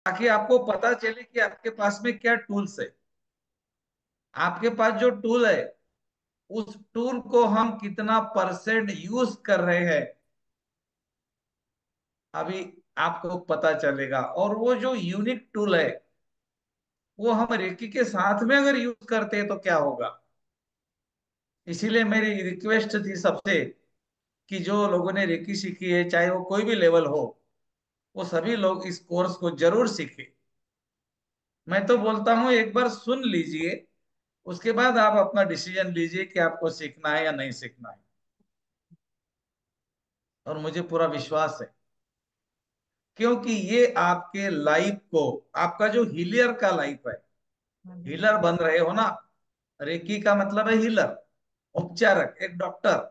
ताकि आपको पता चले कि आपके पास में क्या टूल्स है। आपके पास जो टूल है, उस टूल को हम कितना परसेंट यूज कर रहे हैं, अभी आपको पता चलेगा। और वो जो यूनिक टूल है, वो हम रेकी के साथ में अगर यूज करते हैं तो क्या होगा। इसीलिए मेरी रिक्वेस्ट थी सबसे कि जो लोगों ने रेकी सीखी है, चाहे वो कोई भी लेवल हो, वो सभी लोग इस कोर्स को जरूर सीखें। मैं तो बोलता हूँ एक बार सुन लीजिए, उसके बाद आप अपना डिसीजन लीजिए कि आपको सीखना है या नहीं सीखना है। और मुझे पूरा विश्वास है, क्योंकि ये आपके लाइफ को, आपका जो हीलियर का लाइफ है, हीलर बन रहे हो ना। रेकी का मतलब है हीलर, उपचारक, एक डॉक्टर।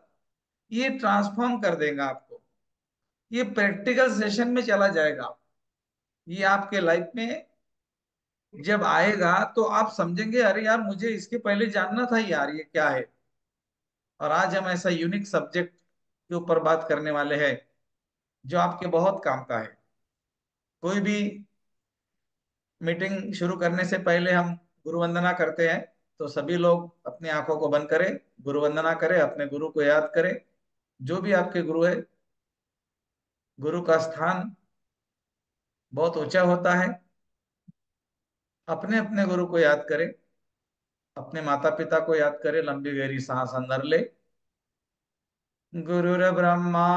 ये ट्रांसफॉर्म कर देगा आपको। ये प्रैक्टिकल सेशन में चला जाएगा। ये आपके लाइफ में जब आएगा तो आप समझेंगे, अरे यार मुझे इसके पहले जानना था यार ये क्या है। और आज हम ऐसा यूनिक सब्जेक्ट के ऊपर बात करने वाले हैं जो आपके बहुत काम का है। कोई भी मीटिंग शुरू करने से पहले हम गुरु वंदना करते हैं। तो सभी लोग अपनी आंखों को बंद करें, गुरु वंदना करें, अपने गुरु को याद करें। जो भी आपके गुरु है, गुरु का स्थान बहुत ऊंचा होता है। अपने अपने गुरु को याद करें, अपने माता पिता को याद करें, लंबी गहरी सांस अंदर ले। गुरुर ब्रह्मा,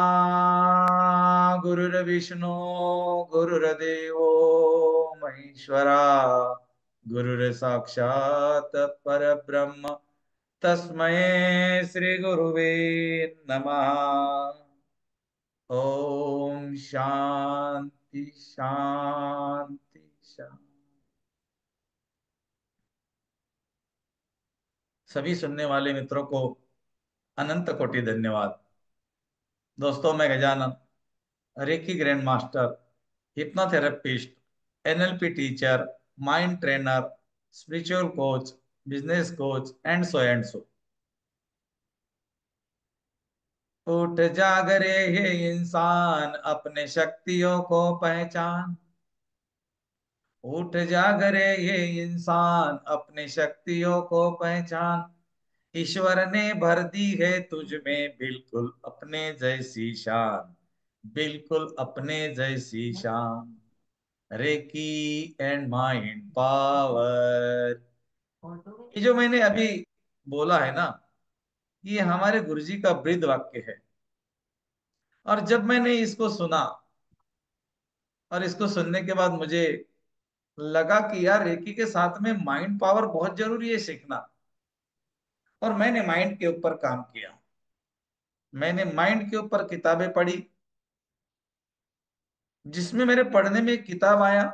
गुरुर विष्णु, गुरुर्देवो महेश्वरा, गुरुर साक्षात परब्रह्म, तस्मै श्री गुरुवे नमः। ओम शांति शांति शांति। सभी सुनने वाले मित्रों को अनंत कोटि धन्यवाद। दोस्तों, मैं Gajanan, reiki grand master, hypnotherapist, NLP teacher, mind trainer, spiritual coach, business coach and so. उठ जाग रे हे इंसान, अपने शक्तियों को पहचान। उठ जाग रे ये इंसान, अपने शक्तियों को पहचान। ईश्वर ने भर दी है तुझ में बिल्कुल अपने जैसी शान, बिल्कुल अपने जैसी शान। Recce and mind power. ये जो मैंने अभी बोला है ना, ये हमारे गुरुजी का ब्रीद वाक्य है। और जब मैंने इसको सुना, और इसको सुनने के बाद मुझे लगा कि यार रेकी के साथ में माइंड पावर बहुत जरूरी है सीखना। और मैंने माइंड के ऊपर काम किया। मैंने माइंड के ऊपर किताबें पढ़ी, जिसमें मेरे पढ़ने में एक किताब आया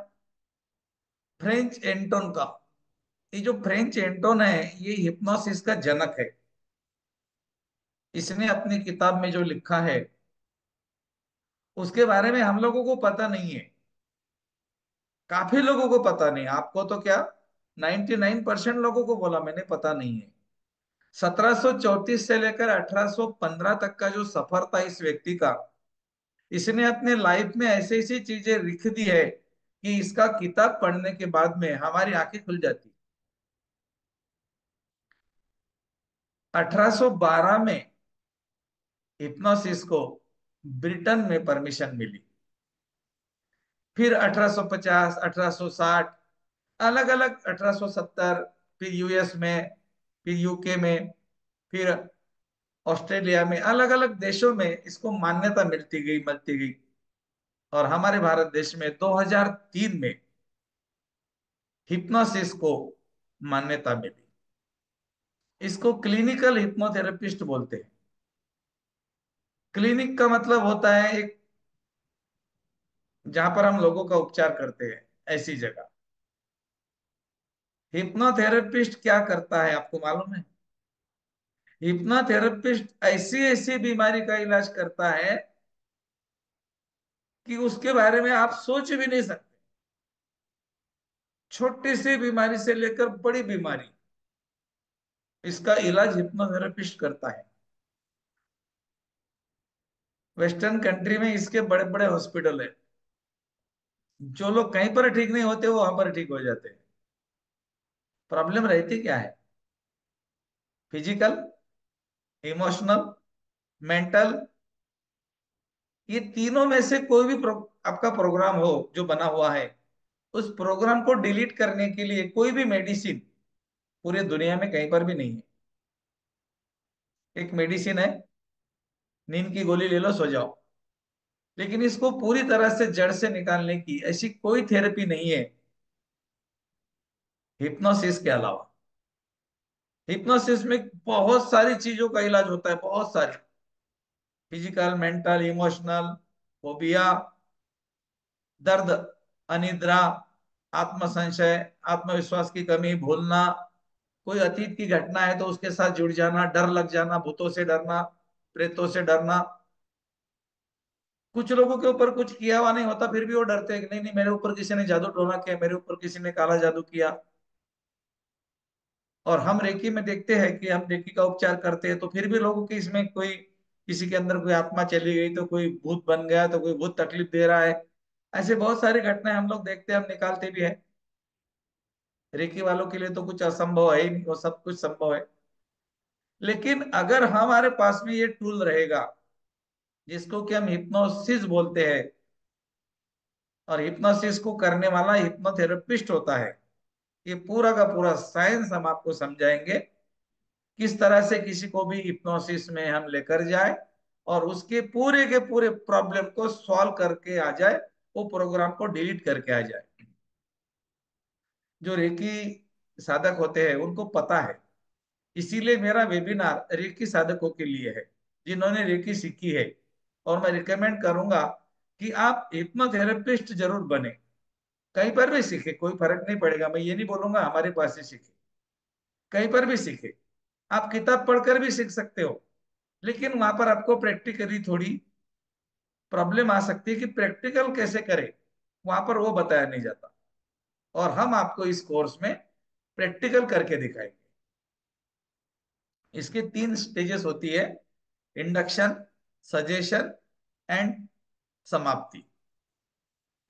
फ्रेंच एंटोन का। ये जो फ्रेंच एंटोन है, ये हिप्नोसिस का जनक है। इसने अपनी किताब में जो लिखा है, उसके बारे में हम लोगों को पता नहीं है। काफी लोगों को पता नहीं। आपको तो क्या, 99% लोगों को बोला मैंने, पता नहीं है। 1734 से लेकर 1815 तक का जो सफर था इस व्यक्ति का, इसने अपने लाइफ में ऐसी ऐसी चीजें लिख दी है कि इसका किताब पढ़ने के बाद में हमारी आंखें खुल जाती। 1812 में हिप्नोसिस को ब्रिटेन में परमिशन मिली। फिर 1850, 1860, अलग अलग, 1870, फिर यूएस में, फिर यूके में, फिर ऑस्ट्रेलिया में, अलग अलग देशों में इसको मान्यता मिलती गई। और हमारे भारत देश में 2003 में हिप्नोसिस को मान्यता मिली। इसको क्लिनिकल हिप्नोथेरेपिस्ट बोलते हैं। क्लिनिक का मतलब होता है एक, जहां पर हम लोगों का उपचार करते हैं, ऐसी जगह। हिप्नोथेरेपिस्ट क्या करता है आपको मालूम है? हिप्नोथेरेपिस्ट ऐसी ऐसी बीमारी का इलाज करता है कि उसके बारे में आप सोच भी नहीं सकते। छोटी सी बीमारी से लेकर बड़ी बीमारी, इसका इलाज हिप्नोथेरेपिस्ट करता है। वेस्टर्न कंट्री में इसके बड़े बड़े हॉस्पिटल है। जो लोग कहीं पर ठीक नहीं होते वो वहां पर ठीक हो जाते हैं। प्रॉब्लम रहती क्या है? फिजिकल, इमोशनल, मेंटल, ये तीनों में से कोई भी आपका प्रोग्राम हो जो बना हुआ है, उस प्रोग्राम को डिलीट करने के लिए कोई भी मेडिसिन पूरे दुनिया में कहीं पर भी नहीं है। एक मेडिसिन है, नींद की गोली ले लो सो जाओ, लेकिन इसको पूरी तरह से जड़ से निकालने की ऐसी कोई थेरेपी नहीं है हिप्नोसिस के अलावा। हिप्नोसिस में बहुत सारी चीजों का इलाज होता है, बहुत सारी, फिजिकल, मेंटल, इमोशनल, फोबिया, दर्द, अनिद्रा, आत्म संशय, आत्मविश्वास की कमी, भूलना, कोई अतीत की घटना है तो उसके साथ जुड़ जाना, डर लग जाना, भूतों से डरना, प्रेतों से डरना। कुछ लोगों के ऊपर कुछ किया हुआ नहीं होता फिर भी वो डरते हैं कि नहीं नहीं मेरे ऊपर किसी ने जादू टोना किया, मेरे ऊपर किसी ने काला जादू किया। और हम रेकी में देखते हैं कि हम रेकी का उपचार करते हैं तो फिर भी लोगों के इसमें कोई, किसी के अंदर कोई आत्मा चली गई तो कोई भूत बन गया तो कोई भूत तकलीफ दे रहा है। ऐसे बहुत सारी घटनाएं हम लोग देखते हैं, हम निकालते भी हैं। रेकी वालों के लिए तो कुछ असंभव है ही नहीं, वो सब कुछ संभव है। लेकिन अगर हमारे पास में ये टूल रहेगा जिसको कि हम हिप्नोसिस बोलते हैं, और हिप्नोसिस को करने वाला हिप्नोथेरेपिस्ट होता है, ये पूरा का पूरा साइंस हम आपको समझाएंगे किस तरह से किसी को भी हिप्नोसिस में हम लेकर जाए और उसके पूरे के पूरे प्रॉब्लम को सॉल्व करके आ जाए, वो प्रोग्राम को डिलीट करके आ जाए। जो रेकी साधक होते हैं उनको पता है, इसीलिए मेरा वेबिनार रेकी साधकों के लिए है जिन्होंने रेकी सीखी है। और मैं रिकमेंड करूंगा कि आप हिप्नोथेरेपिस्ट जरूर बने, कहीं पर भी सीखे, कोई फर्क नहीं पड़ेगा। मैं ये नहीं बोलूंगा हमारे पास ही सीखे, कहीं पर भी सीखे। आप किताब पढ़कर भी सीख सकते हो, लेकिन वहां पर आपको प्रैक्टिकली थोड़ी प्रॉब्लम आ सकती है कि प्रैक्टिकल कैसे करें, वहां पर वो बताया नहीं जाता। और हम आपको इस कोर्स में प्रैक्टिकल करके दिखाएंगे। इसके 3 स्टेजेस होती है, इंडक्शन, सजेशन एंड समाप्ति।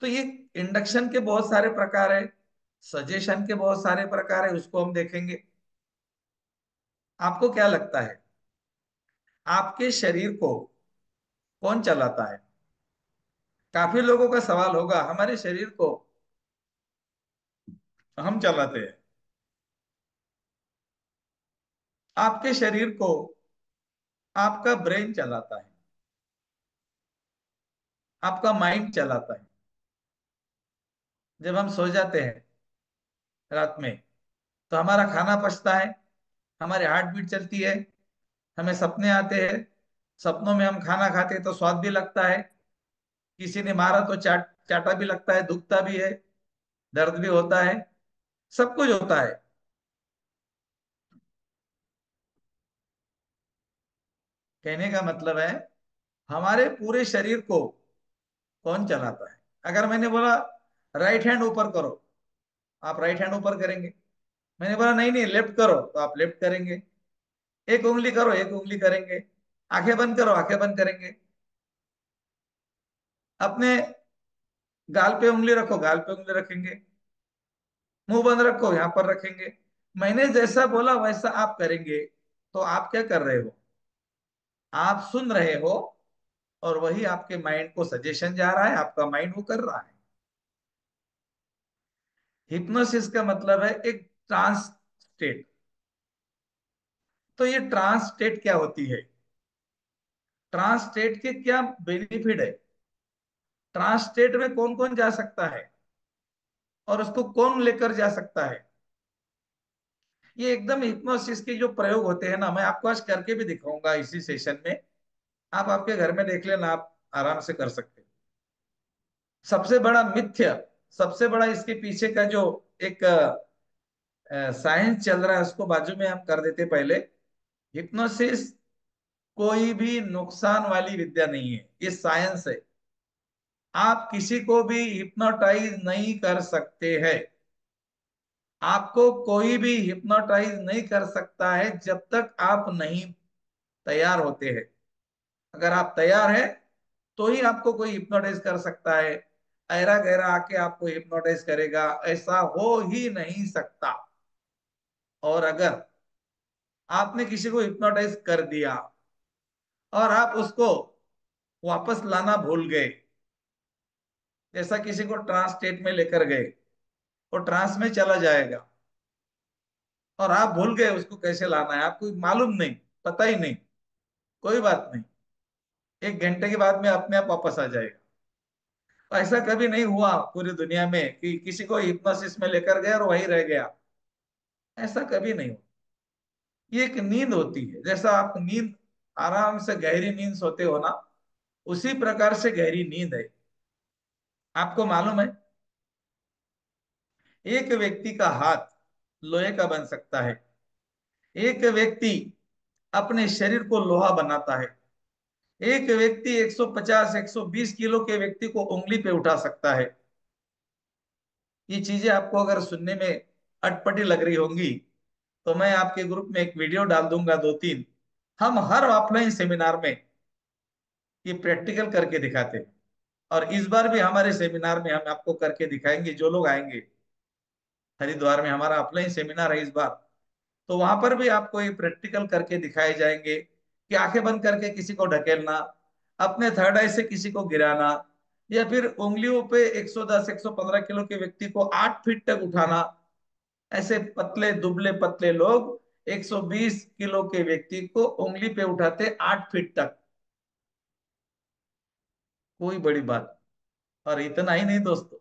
तो ये इंडक्शन के बहुत सारे प्रकार है, सजेशन के बहुत सारे प्रकार है, उसको हम देखेंगे। आपको क्या लगता है आपके शरीर को कौन चलाता है? काफी लोगों का सवाल होगा, हमारे शरीर को हम चलाते हैं। आपके शरीर को आपका ब्रेन चलाता है, आपका माइंड चलाता है। जब हम सो जाते हैं रात में तो हमारा खाना पचता है, हमारी हार्ट बीट चलती है, हमें सपने आते हैं, सपनों में हम खाना खाते हैं तो स्वाद भी लगता है, किसी ने मारा तो चाटा भी लगता है, दुखता भी है, दर्द भी होता है, सब कुछ होता है। कहने का मतलब है हमारे पूरे शरीर को कौन चलाता है? अगर मैंने बोला राइट हैंड ऊपर करो, आप राइट हैंड ऊपर करेंगे। मैंने बोला नहीं नहीं लेफ्ट करो, तो आप लेफ्ट करेंगे। एक उंगली करो, एक उंगली करेंगे। आंखें बंद करो, आंखें बंद करेंगे। अपने गाल पे उंगली रखो, गाल पे उंगली रखेंगे। मुंह बंद रखो, यहां पर रखेंगे। मैंने जैसा बोला वैसा आप करेंगे। तो आप क्या कर रहे हो? आप सुन रहे हो, और वही आपके माइंड को सजेशन जा रहा है, आपका माइंड वो कर रहा है। हिप्नोसिस का मतलब है एक ट्रांस स्टेट। तो ये ट्रांस स्टेट क्या होती है? ट्रांस स्टेट के क्या बेनिफिट है? ट्रांस स्टेट में कौन कौन जा सकता है और उसको कौन लेकर जा सकता है? ये एकदम हिप्नोसिस के जो प्रयोग होते हैं ना, मैं आपको आज करके भी दिखाऊंगा इसी सेशन में। आप आपके घर में देख लेना, आप आराम से कर सकते हैं। सबसे बड़ा मिथ्य, सबसे बड़ा इसके पीछे का जो एक साइंस चल रहा है उसको बाजू में हम कर देते पहले। हिप्नोसिस कोई भी नुकसान वाली विद्या नहीं है, ये साइंस है। आप किसी को भी हिप्नोटाइज नहीं कर सकते हैं। आपको कोई भी हिप्नोटाइज नहीं कर सकता है जब तक आप नहीं तैयार होते हैं। अगर आप तैयार हैं तो ही आपको कोई हिप्नोटाइज कर सकता है। ऐरा गैरा आके आपको हिप्नोटाइज करेगा, ऐसा हो ही नहीं सकता। और अगर आपने किसी को हिप्नोटाइज कर दिया और आप उसको वापस लाना भूल गए, जैसा किसी को ट्रांस स्टेट में लेकर गए, वो ट्रांस में चला जाएगा और आप भूल गए उसको कैसे लाना है, आपको मालूम नहीं, पता ही नहीं, कोई बात नहीं, 1 घंटे के बाद में अपने आप वापस आ जाएगा। ऐसा कभी नहीं हुआ पूरी दुनिया में कि किसी को हिप्नोसिस में लेकर गया और वहीं रह गया, ऐसा कभी नहीं हुआ। ये एक नींद होती है, जैसा आप नींद आराम से गहरी नींद सोते हो ना, उसी प्रकार से गहरी नींद है। आपको मालूम है, एक व्यक्ति का हाथ लोहे का बन सकता है, एक व्यक्ति अपने शरीर को लोहा बनाता है, एक व्यक्ति 150 120 किलो के व्यक्ति को उंगली पे उठा सकता है। ये चीजें आपको अगर सुनने में अटपटी लग रही होंगी, तो मैं आपके ग्रुप में एक वीडियो डाल दूंगा, 2 3। हम हर ऑफलाइन सेमिनार में ये प्रैक्टिकल करके दिखाते हैं, और इस बार भी हमारे सेमिनार में हम आपको करके दिखाएंगे। जो लोग आएंगे, हरिद्वार में हमारा ऑफलाइन सेमिनार है इस बार, तो वहां पर भी आपको ये प्रैक्टिकल करके दिखाए जाएंगे कि आंखें बंद करके किसी को ढकेलना, अपने थर्ड आई से किसी को गिराना, या फिर उंगलियों पे 110 115 किलो के व्यक्ति को 8 फीट तक उठाना। ऐसे पतले दुबले पतले लोग 120 किलो के व्यक्ति को उंगली पे उठाते 8 फीट तक, कोई बड़ी बात। और इतना ही नहीं दोस्तों,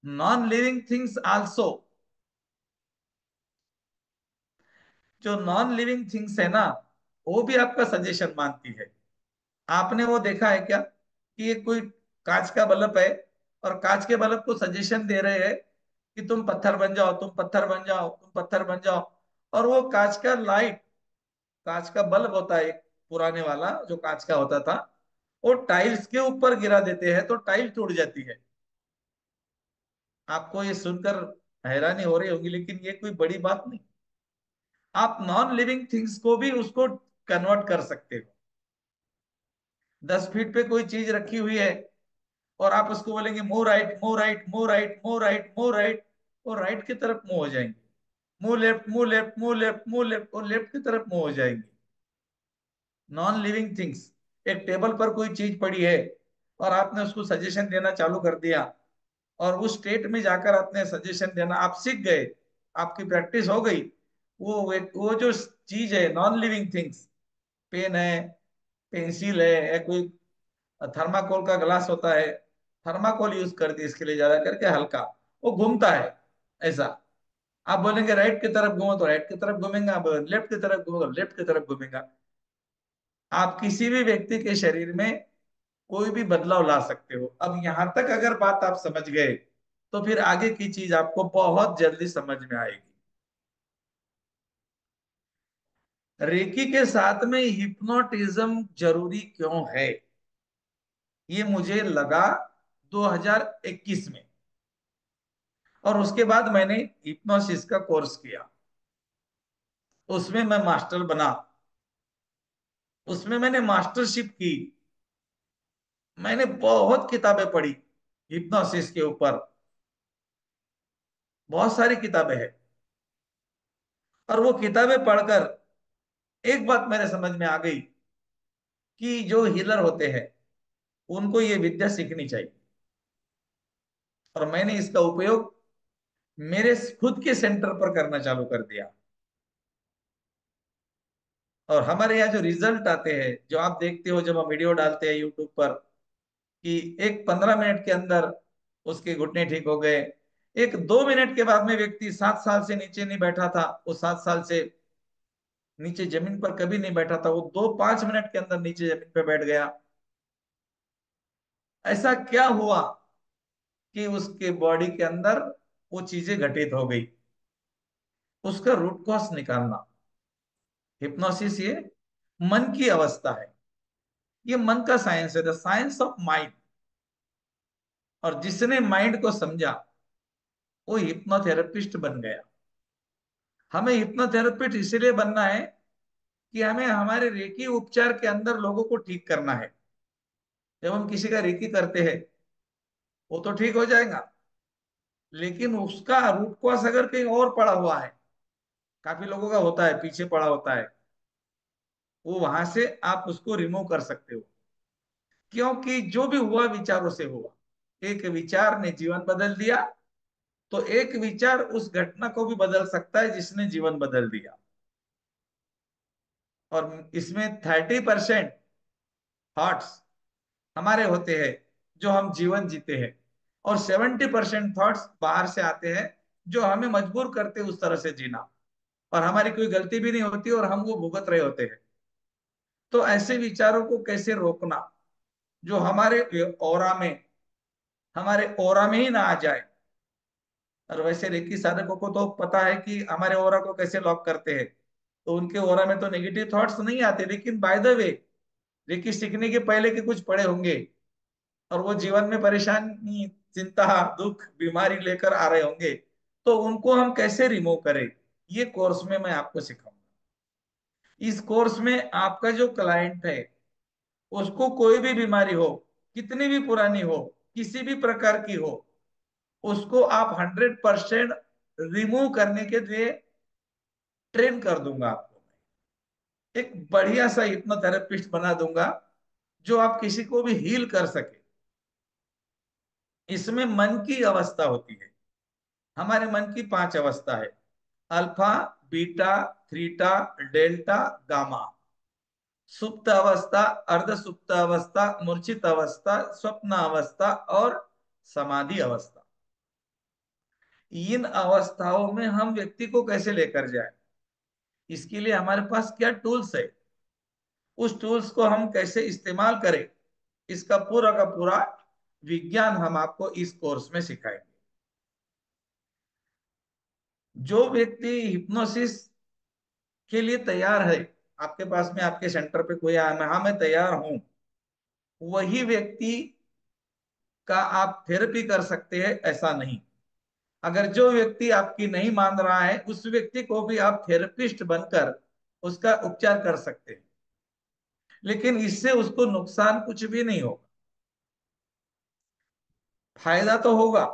नॉन लिविंग थिंग्स आल्सो, जो नॉन लिविंग थिंग्स है ना, वो भी आपका सजेशन मानती है। आपने वो देखा है क्या कि ये कोई कांच का बल्ब है और कांच के बल्ब को सजेशन दे रहे हैं कि तुम पत्थर बन जाओ, तुम पत्थर बन जाओ, तुम पत्थर बन जाओ, और वो कांच का लाइट, कांच का बल्ब होता है एक पुराने वाला जो कांच का होता था, वो टाइल्स के ऊपर गिरा देते हैं तो टाइल टूट जाती है। आपको ये सुनकर हैरानी हो रही होगी, लेकिन ये कोई बड़ी बात नहीं। आप नॉन लिविंग थिंग्स को भी उसको कन्वर्ट कर सकते हो। 10 फीट पे कोई चीज रखी हुई है और आप उसको बोलेंगे move right, move right, move right, move right, move right, वो राइट की तरफ मूव हो जाएंगे। Move left, move left, move left, move left, और लेफ्ट की तरफ मूव हो जाएंगे। नॉन लिविंग थिंग्स, एक टेबल पर कोई चीज पड़ी है और आपने उसको सजेशन देना चालू कर दिया, और उस स्टेट में जाकर आपने सजेशन देना आप सीख गए, आपकी प्रैक्टिस हो गई। वो जो चीज है नॉन लिविंग थिंग्स, पेन है, पेंसिल है, या कोई थर्माकोल का ग्लास होता है, थर्माकोल यूज कर दी इसके लिए ज्यादा करके हल्का, वो घूमता है ऐसा। आप बोलेंगे राइट की तरफ घूमो तो राइट की तरफ घूमेंगे, आप लेफ्ट की तरफ घूमो तो लेफ्ट की तरफ घूमेगा। आप किसी भी व्यक्ति के शरीर में कोई भी बदलाव ला सकते हो। अब यहां तक अगर बात आप समझ गए, तो फिर आगे की चीज आपको बहुत जल्दी समझ में आएगी। रेकी के साथ में हिप्नोटिज्म जरूरी क्यों है, ये मुझे लगा 2021 में, और उसके बाद मैंने हिप्नोसिस का कोर्स किया, उसमें मैं मास्टर बना, उसमें मैंने मास्टरशिप की, मैंने बहुत किताबें पढ़ी हिप्नोसिस के ऊपर, बहुत सारी किताबें हैं। और वो किताबें पढ़कर एक बात मेरे समझ में आ गई कि जो हीलर होते हैं उनको ये विद्या सीखनी चाहिए। और मैंने इसका उपयोग मेरे खुद के सेंटर पर करना चालू कर दिया। और हमारे यहाँ जो रिजल्ट आते हैं, जो आप देखते हो जब हम वीडियो डालते हैं यूट्यूब पर, कि एक 15 मिनट के अंदर उसके घुटने ठीक हो गए, एक 2 मिनट के बाद में व्यक्ति 7 साल से नीचे नहीं बैठा था, वो 7 साल से नीचे जमीन पर कभी नहीं बैठा था, वो 2 5 मिनट के अंदर नीचे जमीन पे बैठ गया। ऐसा क्या हुआ कि उसके बॉडी के अंदर वो चीजें घटित हो गई, उसका रूट कॉज निकालना। हिप्नोसिस ये मन की अवस्था है, ये मन का साइंस है, द साइंस ऑफ माइंड। और जिसने माइंड को समझा वो हिप्नोथेरेपिस्ट बन गया। हमें हिप्नोथेरेपिस्ट इसलिए बनना है कि हमें हमारे रेकी उपचार के अंदर लोगों को ठीक करना है। जब हम किसी का रेकी करते हैं, वो तो ठीक हो जाएगा, लेकिन उसका रूट कॉज अगर कहीं और पड़ा हुआ है, काफी लोगों का होता है, पीछे पड़ा होता है, वो वहां से आप उसको रिमूव कर सकते हो। क्योंकि जो भी हुआ विचारों से हुआ, एक विचार ने जीवन बदल दिया, तो एक विचार उस घटना को भी बदल सकता है जिसने जीवन बदल दिया। और इसमें 30% थॉट्स हमारे होते हैं जो हम जीवन जीते हैं, और 70% थॉट्स बाहर से आते हैं जो हमें मजबूर करते हैं उस तरह से जीना, और हमारी कोई गलती भी नहीं होती और हम वो भुगत रहे होते हैं। तो ऐसे विचारों को कैसे रोकना जो हमारे ओरा में ही ना आ जाए। और वैसे रेकी साधकों को तो पता है कि हमारे ओरा को कैसे लॉक करते हैं, तो उनके ओरा में तो नेगेटिव थॉट्स नहीं आते, लेकिन बाय द वे रेकी सीखने के पहले के कुछ पड़े होंगे, और वो जीवन में परेशानी, चिंता, दुख, बीमारी लेकर आ रहे होंगे, तो उनको हम कैसे रिमूव करें, ये कोर्स में मैं आपको सिखाऊंगा। इस कोर्स में आपका जो क्लाइंट है, उसको कोई भी बीमारी हो, कितनी भी पुरानी हो, किसी भी प्रकार की हो, उसको आप 100% रिमूव करने के लिए ट्रेन कर दूंगा आपको। एक बढ़िया सा हिप्नोथेरेपिस्ट बना दूंगा जो आप किसी को भी हील कर सके। इसमें मन की अवस्था होती है, हमारे मन की 5 अवस्था है: alpha, beta, theta, delta, gamma. सुप्त अवस्था, अर्ध सुप्त अवस्था, मूर्छित अवस्था, स्वप्न अवस्था और समाधि अवस्था। इन अवस्थाओं में हम व्यक्ति को कैसे लेकर जाए, इसके लिए हमारे पास क्या टूल्स है, उस टूल्स को हम कैसे इस्तेमाल करें, इसका पूरा का पूरा विज्ञान हम आपको इस कोर्स में सिखाएंगे। जो व्यक्ति हिप्नोसिस के लिए तैयार है, आपके पास में आपके सेंटर पे कोई आया, हाँ मैं तैयार हूं, वही व्यक्ति का आप थेरेपी कर सकते हैं, ऐसा नहीं। अगर जो व्यक्ति आपकी नहीं मान रहा है, उस व्यक्ति को भी आप थेरेपिस्ट बनकर उसका उपचार कर सकते हैं, लेकिन इससे उसको नुकसान कुछ भी नहीं होगा। फायदा तो होगा,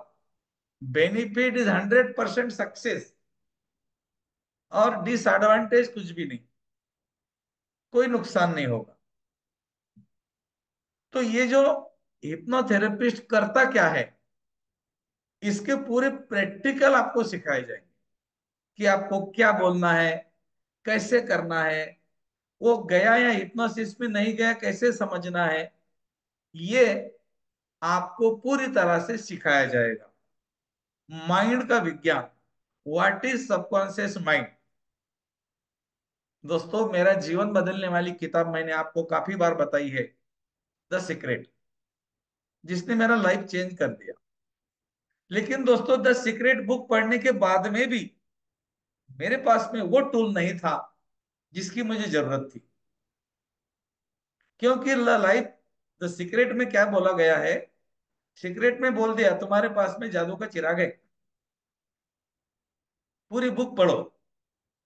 बेनिफिट इज 100% सक्सेस, और डिसएडवांटेज कुछ भी नहीं, कोई नुकसान नहीं होगा। तो ये जो हिप्नोथेरेपिस्ट करता क्या है, इसके पूरे प्रैक्टिकल आपको सिखाए जाएंगे कि आपको क्या बोलना है, कैसे करना है, वो गया या हिप्नोसिस में नहीं गया कैसे समझना है, ये आपको पूरी तरह से सिखाया जाएगा। माइंड का विज्ञान, व्हाट इज सबकॉन्शियस माइंड। दोस्तों, मेरा जीवन बदलने वाली किताब मैंने आपको काफी बार बताई है, द सीक्रेट, जिसने मेरा लाइफ चेंज कर दिया। लेकिन दोस्तों, द सीक्रेट बुक पढ़ने के बाद में भी मेरे पास में वो टूल नहीं था जिसकी मुझे जरूरत थी। क्योंकि लाइफ, द सीक्रेट में क्या बोला गया है, सीक्रेट में बोल दिया तुम्हारे पास में जादू का चिराग है, पूरी बुक पढ़ो।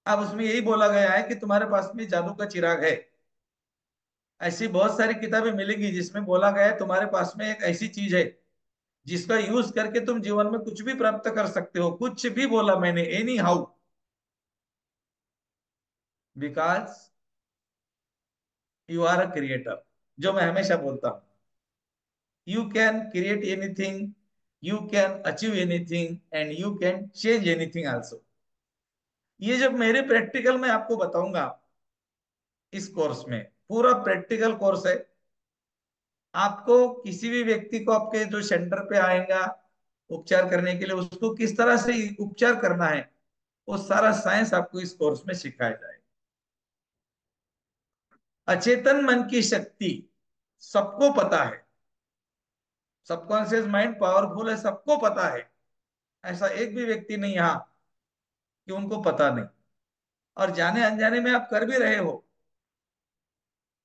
अब उसमें यही बोला गया है कि तुम्हारे पास में जादू का चिराग है। ऐसी बहुत सारी किताबें मिलेंगी जिसमें बोला गया है तुम्हारे पास में एक ऐसी चीज है जिसका यूज करके तुम जीवन में कुछ भी प्राप्त कर सकते हो। कुछ भी बोला मैंने, anyhow, because you are a creator. जो मैं हमेशा बोलता हूं, you can create anything, you can achieve anything, and you can change anything also. ये जब मेरे प्रैक्टिकल में आपको बताऊंगा, इस कोर्स में पूरा प्रैक्टिकल कोर्स है। आपको किसी भी व्यक्ति को आपके जो सेंटर पे आएगा उपचार करने के लिए, उसको किस तरह से उपचार करना है, वो सारा साइंस आपको इस कोर्स में सिखाया जाएगा। अचेतन मन की शक्ति सबको पता है, सबकॉन्शियस माइंड पावरफुल है, सबको पता है। ऐसा एक भी व्यक्ति नहीं यहाँ कि उनको पता नहीं। और जाने अनजाने में आप कर भी रहे हो।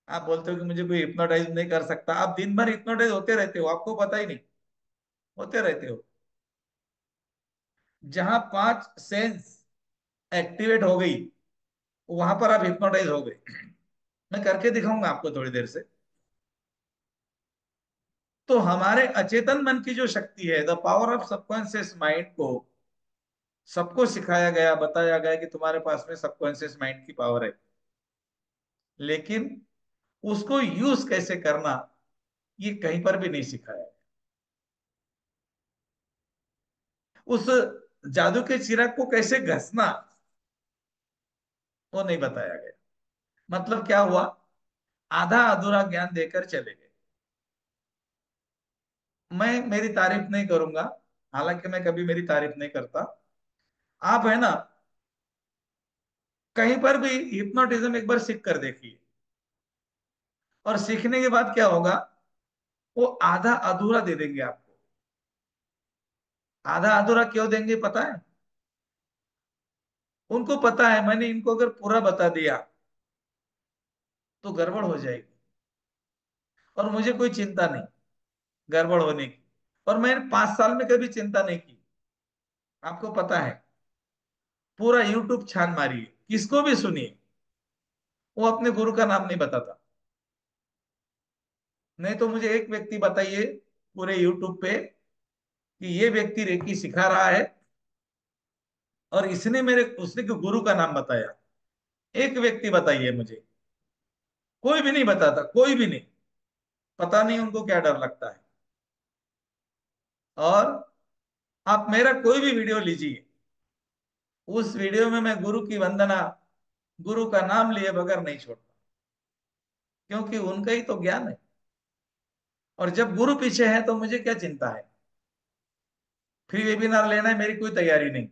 आप बोलते हो कि मुझे कोई हिप्नोटाइज नहीं कर सकता, आप दिन भर हिप्नोटाइज होते रहते हो, आपको पता ही नहीं, होते रहते हो। जहां 5 सेंस एक्टिवेट हो गई, वहां पर आप हिप्नोटाइज हो गए। मैं करके दिखाऊंगा आपको थोड़ी देर से। तो हमारे अचेतन मन की जो शक्ति है, the power of subconscious mind को सबको सिखाया गया, बताया गया कि तुम्हारे पास में सबकॉन्शियस माइंड की पावर है, लेकिन उसको यूज कैसे करना ये कहीं पर भी नहीं सिखाया। उस जादू के चिराग को कैसे घसना वो नहीं बताया गया। मतलब क्या हुआ, आधा अधूरा ज्ञान देकर चले गए। मैं मेरी तारीफ नहीं करूंगा, हालांकि मैं कभी मेरी तारीफ नहीं करता। आप है ना, कहीं पर भी हिप्नोटिज्म एक बार सीख कर देखिए, और सीखने के बाद क्या होगा, वो आधा अधूरा दे देंगे आपको। आधा अधूरा क्यों देंगे पता है? उनको पता है मैंने इनको अगर पूरा बता दिया तो गड़बड़ हो जाएगी, और मुझे कोई चिंता नहीं गड़बड़ होने की। और मैंने 5 साल में कभी चिंता नहीं की। आपको पता है, पूरा यूट्यूब छान मारिए, किसको भी सुनिए, वो अपने गुरु का नाम नहीं बताता। नहीं तो मुझे एक व्यक्ति बताइए पूरे यूट्यूब पे कि ये व्यक्ति रेकी सिखा रहा है और इसने मेरे उसने के गुरु का नाम बताया। एक व्यक्ति बताइए मुझे। कोई भी नहीं बताता, कोई भी नहीं। पता नहीं उनको क्या डर लगता है। और आप मेरा कोई भी वीडियो लीजिए, उस वीडियो में मैं गुरु की वंदना, गुरु का नाम लिए बगैर नहीं छोड़ता, क्योंकि उनका ही तो ज्ञान है। और जब गुरु पीछे है तो मुझे क्या चिंता है। फ्री वेबिनार लेना है, मेरी कोई तैयारी नहीं।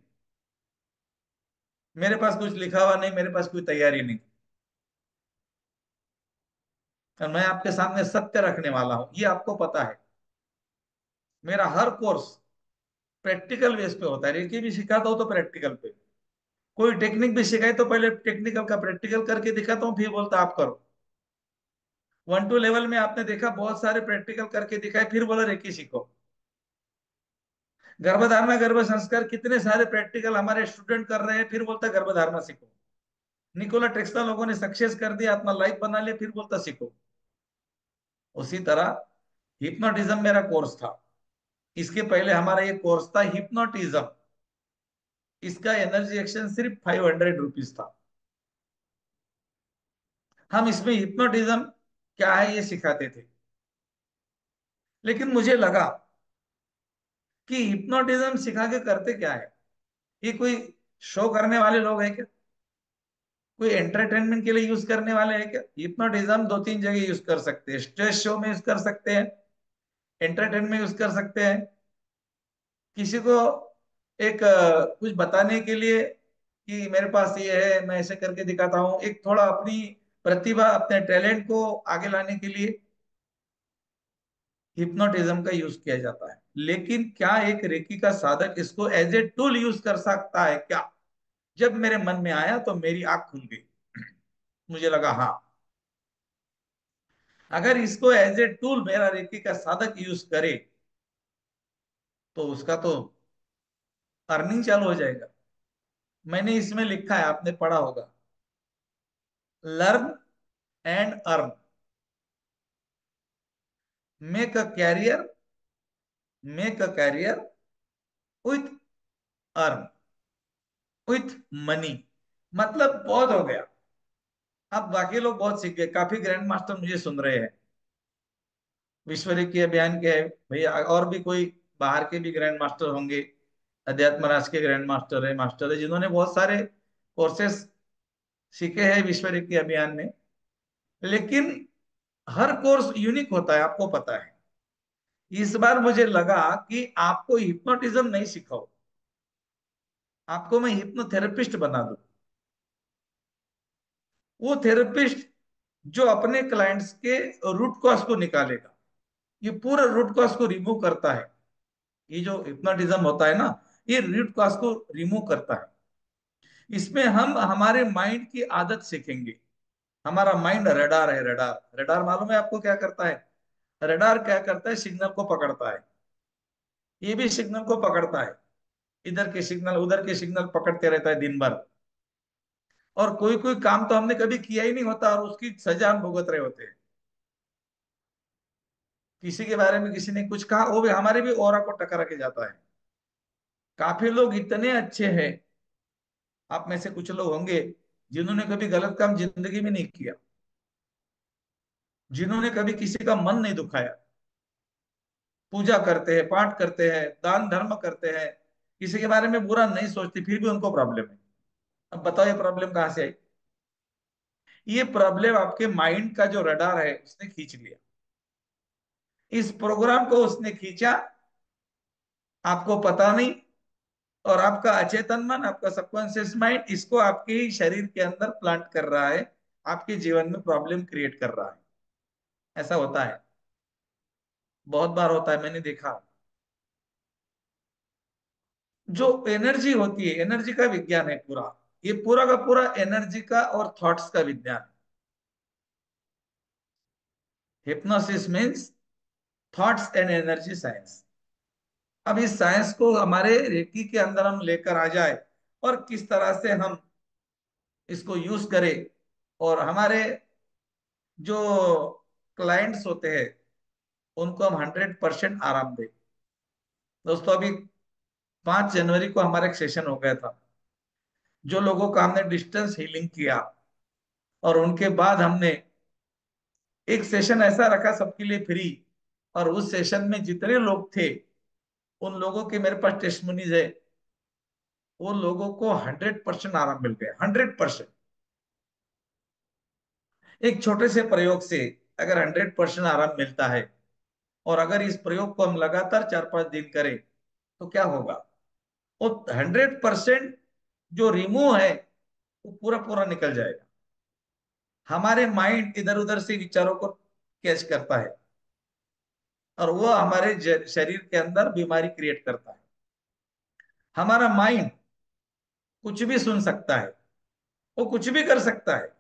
मेरे पास कुछ लिखा हुआ नहीं, मेरे पास कोई तैयारी नहीं। और मैं आपके सामने सत्य रखने वाला हूं, ये आपको पता है। मेरा हर कोर्स प्रैक्टिकल बेस पे होता है। रेकी भी सिखाता हूँ तो प्रैक्टिकल पे। कोई टेक्निक भी सिखाए तो पहले टेक्निकल का प्रैक्टिकल करके दिखाता हूँ, फिर बोलता आप करो। 1 2 लेवल में आपने देखा, बहुत सारे प्रैक्टिकल करके दिखाए, फिर बोला रेकी सीखो। गर्भधारणा गर्भ संस्कार कितने सारे प्रैक्टिकल हमारे स्टूडेंट कर रहे हैं, फिर बोलता गर्भधारणा सीखो। निकोला टेस्ला लोगों ने सक्सेस कर दिया, अपना लाइफ बना लिया, फिर बोलता सीखो। उसी तरह हिप्नोटिज्म मेरा कोर्स था। इसके पहले हमारा ये कोर्स था हिप्नोटिज्म। इसका एनर्जी एक्सचेंज सिर्फ 500 रुपीज था। हम इसमें हिप्नोटिज्म क्या है ये सिखाते थे। लेकिन मुझे लगा कि हिप्नोटिज्म सिखा के करते क्या है, ये कोई शो करने वाले लोग हैं क्या? कोई एंटरटेनमेंट के लिए यूज करने वाले हैं क्या? हिप्नोटिज्म 2 3 जगह यूज कर सकते हैं। स्ट्रेस शो में यूज कर सकते हैं, एंटरटेनमेंट में यूज कर सकते हैं, किसी को एक कुछ बताने के लिए कि मेरे पास ये है, मैं ऐसे करके दिखाता हूँ, एक थोड़ा अपनी प्रतिभा अपने टैलेंट को आगे लाने के लिए हिप्नोटिज्म का यूज किया जाता है। लेकिन क्या एक रेकी का साधक इसको एज ए टूल यूज कर सकता है क्या? जब मेरे मन में आया तो मेरी आंख खुल गई। मुझे लगा हाँ, अगर इसको एज ए टूल मेरा रेकी का साधक यूज करे तो उसका तो अर्निंग चालू हो जाएगा। मैंने इसमें लिखा है, आपने पढ़ा होगा, learn and earn, make a career, make a career with earn, with money. मतलब बहुत हो गया। अब बाकी लोग बहुत सीख गए, काफी ग्रैंड मास्टर मुझे सुन रहे हैं। विश्व रेकी अभियान के है भैया, और भी कोई बाहर के भी ग्रैंड मास्टर होंगे। अध्यात्म राज के ग्रैंड मास्टर है जिन्होंने बहुत सारे कोर्सेस सीखे हैं विश्व रेकी अभियान में। लेकिन हर कोर्स यूनिक होता है, आपको पता है। इस बार मुझे लगा कि आपको हिप्नोटिज्म नहीं सिखाओ, आपको मैं हिप्नोथेरेपिस्ट बना दूं। वो थेरेपिस्ट जो अपने क्लाइंट्स के रूट कॉज को निकालेगा, ये पूरा रूट कॉज को रिमूव करता है। ये जो हिप्नोटिज्म होता है ना, ये रूट कॉज को रिमूव करता है। इसमें हम हमारे माइंड की आदत सीखेंगे। हमारा माइंड रडार है, रडार। रडार मालूम है आपको क्या करता है? रडार क्या करता है, सिग्नल को पकड़ता है। ये भी सिग्नल को पकड़ता है, इधर के सिग्नल उधर के सिग्नल पकड़ते रहता है दिन भर। और कोई कोई काम तो हमने कभी किया ही नहीं होता और उसकी सजा हम भुगत रहे होते हैं। किसी के बारे में किसी ने कुछ कहा, वो भी हमारे भी ऑरा को टकरा के जाता है। काफी लोग इतने अच्छे हैं, आप में से कुछ लोग होंगे जिन्होंने कभी गलत काम जिंदगी में नहीं किया, जिन्होंने कभी किसी का मन नहीं दुखाया, पूजा करते हैं, पाठ करते हैं, दान धर्म करते हैं, किसी के बारे में बुरा नहीं सोचते, फिर भी उनको प्रॉब्लम है। अब बताओ ये प्रॉब्लम कहाँ से आई? ये प्रॉब्लम आपके माइंड का जो रडार है उसने खींच लिया। इस प्रोग्राम को उसने खींचा, आपको पता नहीं। और आपका अचेतन मन, आपका सबकॉन्शियस माइंड इसको आपके ही शरीर के अंदर प्लांट कर रहा है, आपके जीवन में प्रॉब्लम क्रिएट कर रहा है। ऐसा होता है, बहुत बार होता है, मैंने देखा। जो एनर्जी होती है, एनर्जी का विज्ञान है पूरा, ये पूरा का पूरा एनर्जी का और थॉट्स का विज्ञान। Hypnosis means thoughts and energy science. अब इस साइंस को हमारे रेकी के अंदर हम लेकर आ जाए, और किस तरह से हम इसको यूज करें, और हमारे जो क्लाइंट्स होते हैं उनको हम 100% आराम दें। दोस्तों, अभी 5 जनवरी को हमारा एक सेशन हो गया था, जो लोगों का हमने डिस्टेंस हीलिंग किया, और उनके बाद हमने एक सेशन ऐसा रखा सबके लिए फ्री। और उस सेशन में जितने लोग थे, उन लोगों के मेरे पास टेस्टिमोनीज है, वो लोगों को 100% आराम मिल गया, 100%। एक छोटे से प्रयोग से अगर 100% आराम मिलता है, और अगर इस प्रयोग को हम लगातार 4-5 दिन करें, तो क्या होगा? वो 100% जो रिमूव है वो पूरा पूरा निकल जाएगा। हमारे माइंड इधर उधर से विचारों को कैच करता है, और वो हमारे शरीर के अंदर बीमारी क्रिएट करता है। हमारा माइंड कुछ भी सुन सकता है, वो कुछ भी कर सकता है।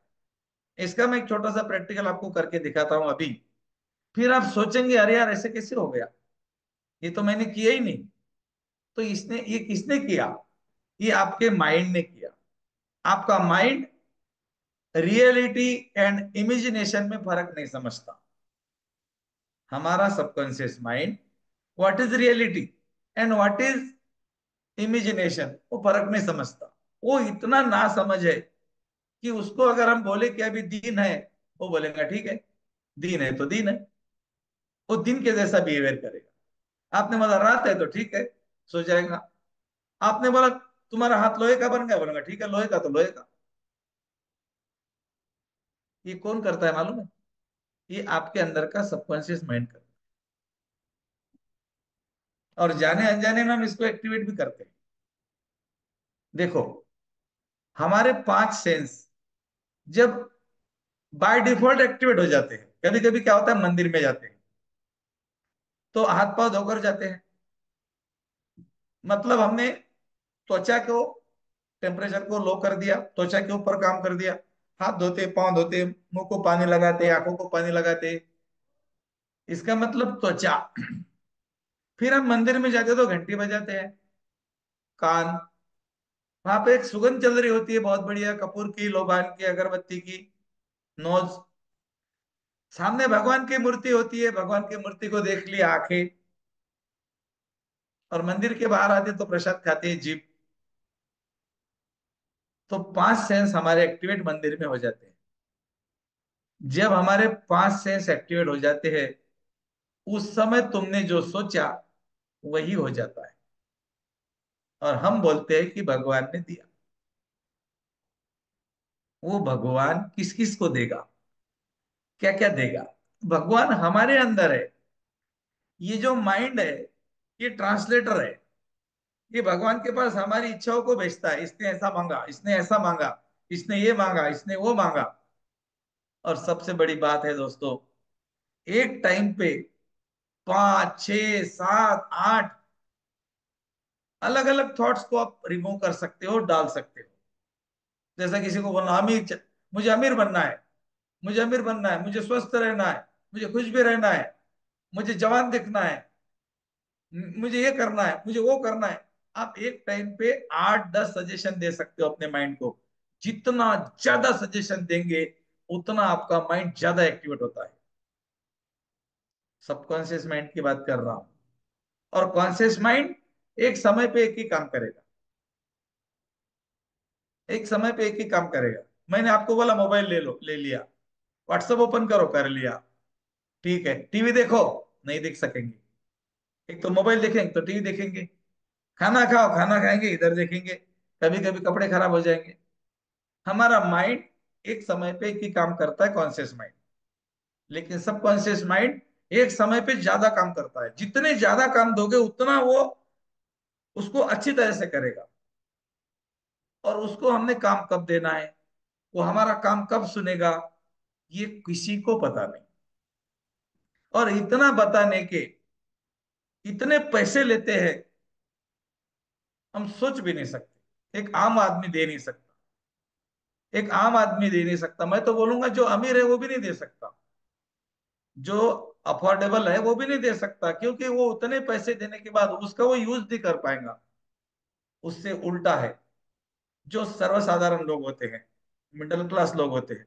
इसका मैं एक छोटा सा प्रैक्टिकल आपको करके दिखाता हूं अभी। फिर आप सोचेंगे, अरे यार ऐसे कैसे हो गया, ये तो मैंने किया ही नहीं। तो इसने, ये किसने किया? ये आपके माइंड ने किया। आपका माइंड रियलिटी एंड इमेजिनेशन में फर्क नहीं समझता। हमारा subconscious mind what is reality and what is imagination, वो फर्क नहीं समझता। वो इतना ना समझ है कि उसको अगर हम बोले कि अभी दिन है, वो बोलेगा ठीक है, दिन है तो दिन है। वो दिन के जैसा बिहेवियर करेगा। आपने बोला रात है तो ठीक है, सो जाएगा। आपने बोला तुम्हारा हाथ लोहे का बन गया, बोलेगा ठीक है, लोहे का तो लोहे का। ये कौन करता है मालूम है? ये आपके अंदर का सबकॉन्शियस माइंड करता है, और जाने अनजाने में हम इसको एक्टिवेट भी करते हैं। देखो, हमारे 5 सेंस जब बाय डिफॉल्ट एक्टिवेट हो जाते हैं, कभी कभी क्या होता है, मंदिर में जाते हैं तो हाथ पांव धोकर जाते हैं, मतलब हमने त्वचा को, टेम्परेचर को लो कर दिया, त्वचा के ऊपर काम कर दिया। हाथ धोते, पांव धोते, मुंह को पानी लगाते, आंखों को पानी लगाते, इसका मतलब त्वचा। फिर हम मंदिर में जाते तो घंटी बजाते हैं, कान, वहां पे एक सुगंध चल रही होती है बहुत बढ़िया, कपूर की, लोबान की, अगरबत्ती की, नोज। सामने भगवान की मूर्ति होती है, भगवान की मूर्ति को देख लिया आंखें। और मंदिर के बाहर आते तो प्रसाद खाते हैं जीभ। तो 5 सेंस हमारे एक्टिवेट मंदिर में हो जाते हैं। जब हमारे 5 सेंस एक्टिवेट हो जाते हैं, उस समय तुमने जो सोचा वही हो जाता है। और हम बोलते हैं कि भगवान ने दिया। वो भगवान किस किस को देगा, क्या क्या देगा? भगवान हमारे अंदर है। ये जो माइंड है, ये ट्रांसलेटर है। ये भगवान के पास हमारी इच्छाओं को भेजता है, इसने ऐसा मांगा, इसने ऐसा मांगा, इसने ये मांगा, इसने वो मांगा। और सबसे बड़ी बात है दोस्तों, एक टाइम पे 5, 6, 7, 8 अलग अलग थॉट्स को आप रिमूव कर सकते हो, डाल सकते हो। जैसा किसी को बोलना, मुझे अमीर बनना है, मुझे अमीर बनना है, मुझे स्वस्थ रहना है, मुझे खुश भी रहना है, मुझे जवान दिखना है, मुझे ये करना है, मुझे वो करना है। आप एक टाइम पे 8-10 सजेशन दे सकते हो अपने माइंड को। जितना ज्यादा सजेशन देंगे, उतना आपका माइंड ज्यादा एक्टिवेट होता है। सबकॉन्शियस माइंड की बात कर रहा हूं। और कॉन्शियस माइंड एक समय पे एक ही काम करेगा। एक समय पे एक ही काम करेगा। मैंने आपको बोला मोबाइल ले लो, ले लिया। व्हाट्सएप ओपन करो, कर लिया। ठीक है, टीवी देखो, नहीं देख सकेंगे। एक तो मोबाइल देखेंगे तो टीवी देखेंगे। खाना खाओ, खाना खाएंगे इधर देखेंगे। कभी कभी कपड़े खराब हो जाएंगे। हमारा माइंड एक समय पे एक ही काम करता है, कॉन्शियस माइंड। लेकिन सबकॉन्शियस माइंड एक समय पे ज्यादा काम करता है। जितने ज्यादा काम दोगे उतना वो उसको अच्छी तरह से करेगा। और उसको हमने काम कब देना है, वो हमारा काम कब सुनेगा, ये किसी को पता नहीं। और इतना बताने के इतने पैसे लेते हैं, हम सोच भी नहीं सकते। एक आम आदमी दे नहीं सकता। एक आम आदमी दे नहीं सकता। मैं तो बोलूंगा जो अमीर है वो भी नहीं दे सकता। जो अफोर्डेबल है वो भी नहीं दे सकता, क्योंकि वो उतने पैसे देने के बाद उसका वो यूज नहीं कर पाएगा। उससे उल्टा है, जो सर्वसाधारण लोग होते हैं, मिडिल क्लास लोग होते हैं,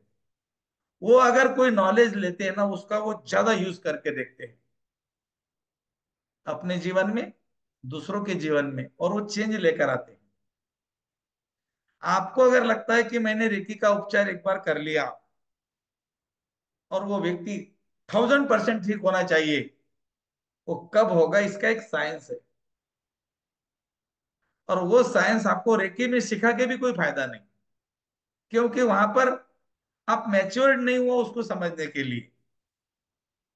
वो अगर कोई नॉलेज लेते हैं ना, उसका वो ज्यादा यूज करके देखते हैं अपने जीवन में, दूसरों के जीवन में, और वो चेंज लेकर आते हैं। आपको अगर लगता है कि मैंने रेकी का उपचार एक बार कर लिया और वो व्यक्ति 1000% ठीक होना चाहिए, वो कब होगा इसका एक साइंस है। और वो साइंस आपको रेकी में सिखा के भी कोई फायदा नहीं, क्योंकि वहां पर आप मैच्योर्ड नहीं हुआ उसको समझने के लिए।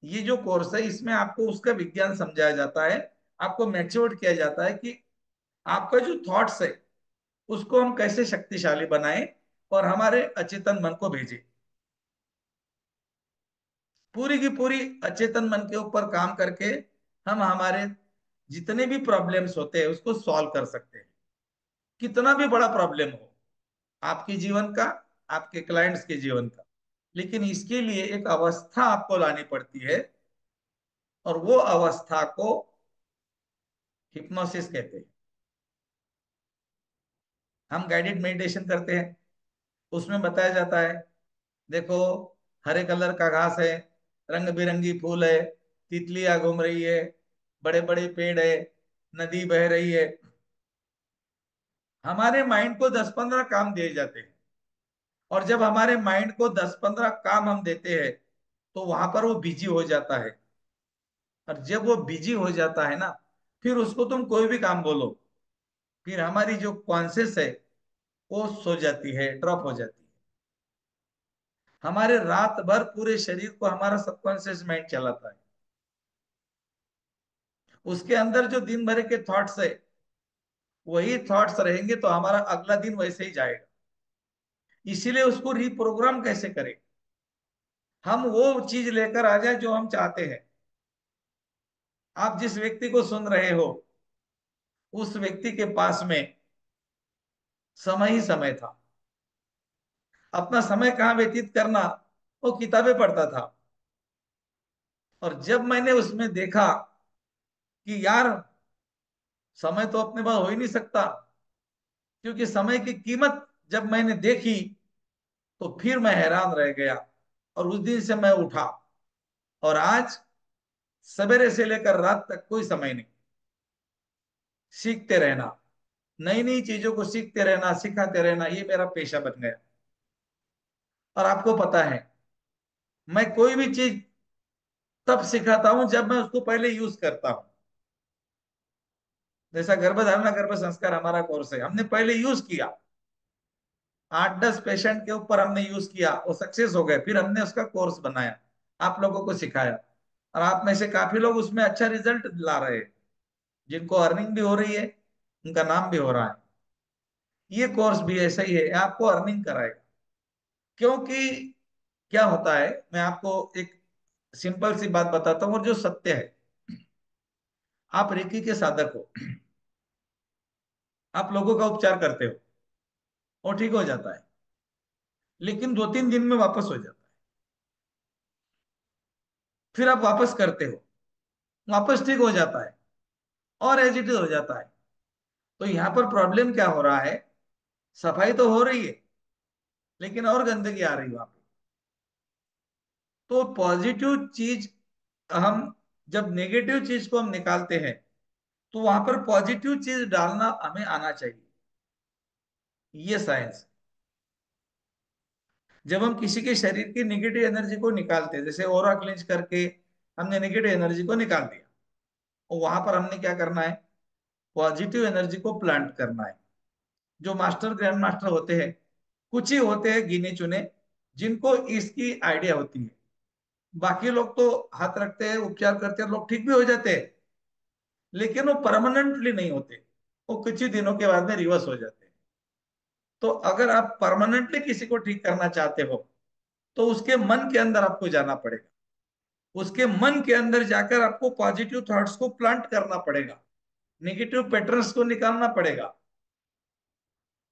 ये जो कोर्स है इसमें आपको उसका विज्ञान समझाया जाता है। आपको मैच्योर्ड किया जाता है कि आपका जो थॉट्स है उसको हम कैसे शक्तिशाली बनाएं और हमारे अचेतन मन को भेजें। पूरी की पूरी अचेतन मन के ऊपर काम करके हम हमारे जितने भी प्रॉब्लम्स होते हैं उसको सॉल्व कर सकते हैं। कितना भी बड़ा प्रॉब्लम हो, आपके जीवन का, आपके क्लाइंट्स के जीवन का। लेकिन इसके लिए एक अवस्था आपको लानी पड़ती है, और वो अवस्था को हिप्नोसिस कहते हैं। हम गाइडेड मेडिटेशन करते हैं, उसमें बताया जाता है, देखो हरे कलर का घास है, रंग बिरंगी फूल है, तितलियां घूम रही है, बड़े बड़े पेड़ है, नदी बह रही है। हमारे माइंड को 10-15 काम दिए जाते हैं। और जब हमारे माइंड को 10-15 काम हम देते हैं तो वहां पर वो बिजी हो जाता है। और जब वो बिजी हो जाता है ना, फिर उसको तुम कोई भी काम बोलो, फिर हमारी जो कॉन्शियस है वो सो जाती है, ड्रॉप हो जाती है। हमारे रात भर पूरे शरीर को हमारा सबकॉन्शियस माइंड चलाता है। उसके अंदर जो दिन भर के थॉट्स है वही थॉट्स रहेंगे, तो हमारा अगला दिन वैसे ही जाएगा। इसीलिए उसको रिप्रोग्राम कैसे करें, हम वो चीज लेकर आ जाए जो हम चाहते हैं। आप जिस व्यक्ति को सुन रहे हो उस व्यक्ति के पास में समय ही समय था। अपना समय कहाँ व्यतीत करना, वो किताबें पढ़ता था। और जब मैंने उसमें देखा कि यार समय तो अपने पास हो ही नहीं सकता, क्योंकि समय की कीमत जब मैंने देखी तो फिर मैं हैरान रह गया। और उस दिन से मैं उठा, और आज सवेरे से लेकर रात तक कोई समय नहीं, सीखते रहना, नई नई चीजों को सीखते रहना, सिखाते रहना, ये मेरा पेशा बन गया। और आपको पता है, मैं कोई भी चीज तब सिखाता हूं जब मैं उसको पहले यूज करता हूं। जैसा गर्भधारणा गर्भ संस्कार हमारा कोर्स है, हमने पहले यूज किया। 8-10 पेशेंट के ऊपर हमने यूज किया, वो सक्सेस हो गए, फिर हमने उसका कोर्स बनाया, आप लोगों को सिखाया। और आप में से काफी लोग उसमें अच्छा रिजल्ट ला रहे हैं, जिनको अर्निंग भी हो रही है, उनका नाम भी हो रहा है। ये कोर्स भी ऐसा ही है, आपको अर्निंग कराएगा। क्योंकि क्या होता है, मैं आपको एक सिंपल सी बात बताता हूँ और जो सत्य है। आप रेकी के साधक हो, आप लोगों का उपचार करते हो, वो ठीक हो जाता है, लेकिन 2-3 दिन में वापस हो जाता है। फिर आप वापस करते हो, वापस ठीक हो जाता है, और एज इट इज हो जाता है। तो यहाँ पर प्रॉब्लम क्या हो रहा है, सफाई तो हो रही है लेकिन और गंदगी आ रही है वहां पे। तो पॉजिटिव चीज हम जब नेगेटिव चीज को हम निकालते हैं तो वहां पर पॉजिटिव चीज डालना हमें आना चाहिए। ये साइंस। जब हम किसी के शरीर की नेगेटिव एनर्जी को निकालते हैं, जैसे ओरा क्लेंज करके हमने नेगेटिव एनर्जी को निकाल दिया, और वहां पर हमने क्या करना है, पॉजिटिव एनर्जी को प्लांट करना है। जो मास्टर ग्रैंड मास्टर होते हैं, कुछ ही होते हैं गिने चुने जिनको इसकी आइडिया होती है। बाकी लोग तो हाथ रखते हैं, उपचार करते हैं, लोग ठीक भी हो जाते हैं, लेकिन वो परमानेंटली नहीं होते, वो कुछ ही दिनों के बाद में रिवर्स हो जाते हैं। तो अगर आप परमानेंटली किसी को ठीक करना चाहते हो तो उसके मन के अंदर आपको जाना पड़ेगा। उसके मन के अंदर जाकर आपको पॉजिटिव थॉट्स को प्लांट करना पड़ेगा, नेगेटिव पैटर्न्स को निकालना पड़ेगा,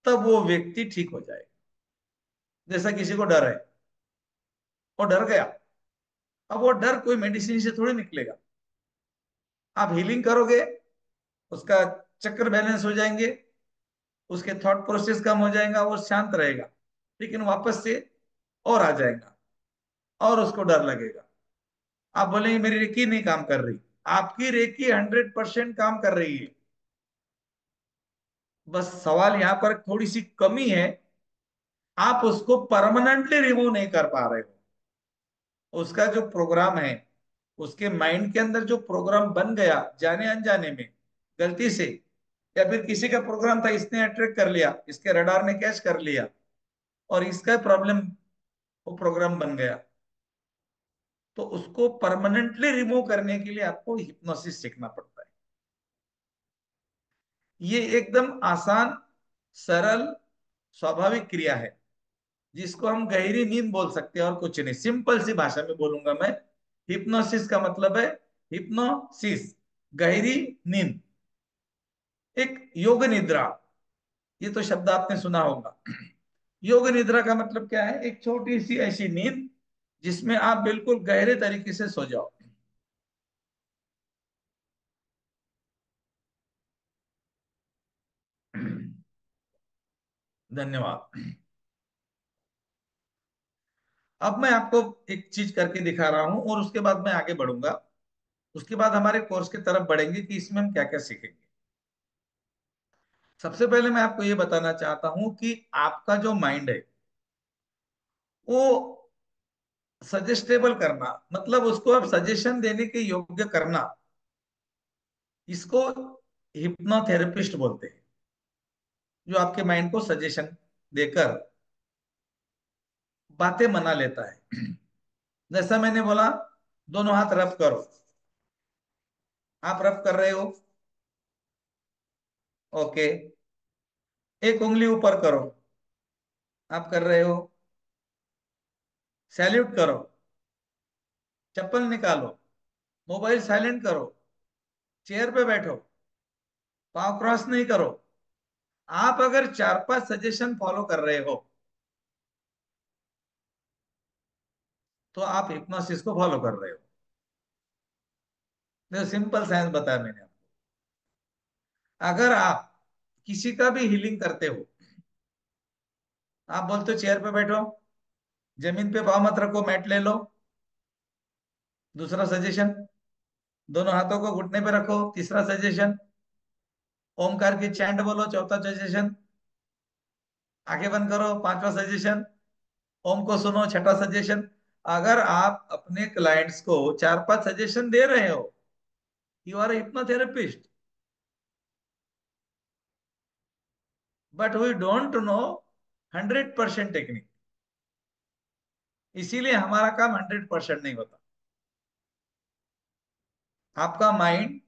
तब वो व्यक्ति ठीक हो जाएगा। जैसा किसी को डर है, वो डर गया, अब वो डर कोई मेडिसिन से थोड़ी निकलेगा। आप हीलिंग करोगे, उसका चक्कर बैलेंस हो जाएंगे, उसके थॉट प्रोसेस कम हो जाएगा, वो शांत रहेगा, लेकिन वापस से और आ जाएगा और उसको डर लगेगा। आप बोलेंगे मेरी रेकी नहीं काम कर रही। आपकी रेकी 100% काम कर रही है। बस सवाल यहां पर थोड़ी सी कमी है, आप उसको परमानेंटली रिमूव नहीं कर पा रहे हो। उसका जो प्रोग्राम है, उसके माइंड के अंदर जो प्रोग्राम बन गया जाने अनजाने में, गलती से, या फिर किसी का प्रोग्राम था, इसने अट्रैक्ट कर लिया, इसके रडार ने कैच कर लिया, और इसका प्रॉब्लम, वो प्रोग्राम बन गया। तो उसको परमानेंटली रिमूव करने के लिए आपको हिप्नोसिस सीखना पड़ता है। ये एकदम आसान, सरल, स्वाभाविक क्रिया है, जिसको हम गहरी नींद बोल सकते हैं, और कुछ नहीं। सिंपल सी भाषा में बोलूंगा मैं, हिप्नोसिस का मतलब है, हिप्नोसिस, गहरी नींद, एक योग निद्रा। ये तो शब्द आपने सुना होगा। योग निद्रा का मतलब क्या है, एक छोटी सी ऐसी नींद जिसमें आप बिल्कुल गहरे तरीके से सो जाओ। धन्यवाद। अब मैं आपको एक चीज करके दिखा रहा हूं, और उसके बाद मैं आगे बढ़ूंगा। उसके बाद हमारे कोर्स की तरफ बढ़ेंगे कि इसमें हम क्या क्या सीखेंगे। सबसे पहले मैं आपको ये बताना चाहता हूं कि आपका जो माइंड है, वो सजेस्टेबल करना, मतलब उसको आप सजेशन देने के योग्य करना, इसको हिप्नोथेरेपिस्ट बोलते हैं। जो आपके माइंड को सजेशन देकर बातें मना लेता है। जैसा मैंने बोला, दोनों हाथ रब करो। आप रब कर रहे हो, ओके। एक उंगली ऊपर करो, आप कर रहे हो। सैल्यूट करो, चप्पल निकालो, मोबाइल साइलेंट करो, चेयर पे बैठो, पाँव क्रॉस नहीं करो। आप अगर 4-5 सजेशन फॉलो कर रहे हो, तो आप हिप्नोसिस को फॉलो कर रहे हो। तो सिंपल साइंस बताया मैंने आपको। अगर आप किसी का भी हीलिंग करते हो, आप बोलते हो चेयर पे बैठो, जमीन पे पाँव मत रखो, मैट ले लो, दूसरा सजेशन। दोनों हाथों को घुटने पे रखो, तीसरा सजेशन। ओमकार की चैंट बोलो, चौथा सजेशन। आंखें बंद करो, पांचवा सजेशन। ओम को सुनो, छठा सजेशन। अगर आप अपने क्लाइंट्स को 4-5 सजेशन दे रहे हो, you are hypnotherapist. But we don't know 100% technique, इसीलिए हमारा काम 100% नहीं होता। आपका माइंड,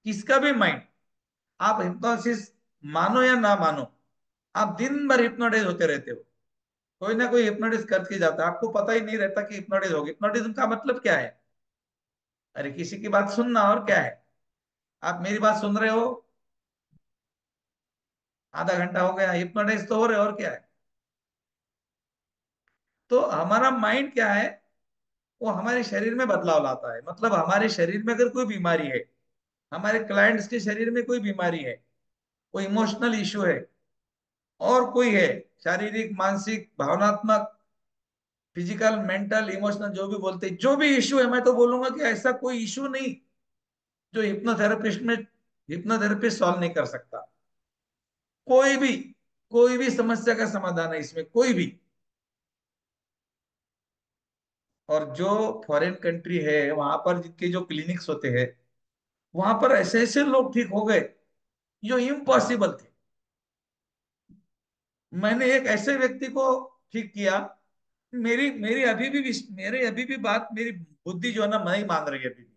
किसका भी माइंड, आप हिप्नोसिस मानो या ना मानो, आप दिन भर हिप्नोटाइज होते रहते हो। कोई ना कोई हिप्नोटिज करके जाता है, आपको पता ही नहीं रहता कि हिप्नोटिज हो गया। हिप्नोटिज्म का मतलब क्या है? अरे किसी की बात सुनना, और क्या है। आप मेरी बात सुन रहे हो, आधा घंटा हो गया, हिप्नोटाइज तो हो रहे हो, और क्या है। तो हमारा माइंड क्या है, वो हमारे शरीर में बदलाव लाता है। मतलब हमारे शरीर में अगर कोई बीमारी है, हमारे क्लाइंट्स के शरीर में कोई बीमारी है, कोई इमोशनल इश्यू है, और कोई है शारीरिक, मानसिक, भावनात्मक, फिजिकल, मेंटल, इमोशनल, जो भी बोलते हैं, जो भी इश्यू है, मैं तो बोलूंगा कि ऐसा कोई इश्यू नहीं जो हिप्नोथेरेपिस्ट सॉल्व नहीं कर सकता। कोई भी, कोई भी समस्या का समाधान है इसमें, कोई भी। और जो फॉरेन कंट्री है वहां पर जिनके जो क्लिनिक्स होते हैं, वहां पर ऐसे ऐसे लोग ठीक हो गए जो इम्पॉसिबल थे। मैंने एक ऐसे व्यक्ति को ठीक किया, मेरी अभी भी बात, मेरी बुद्धि जो है ना नहीं मान रही है अभी भी।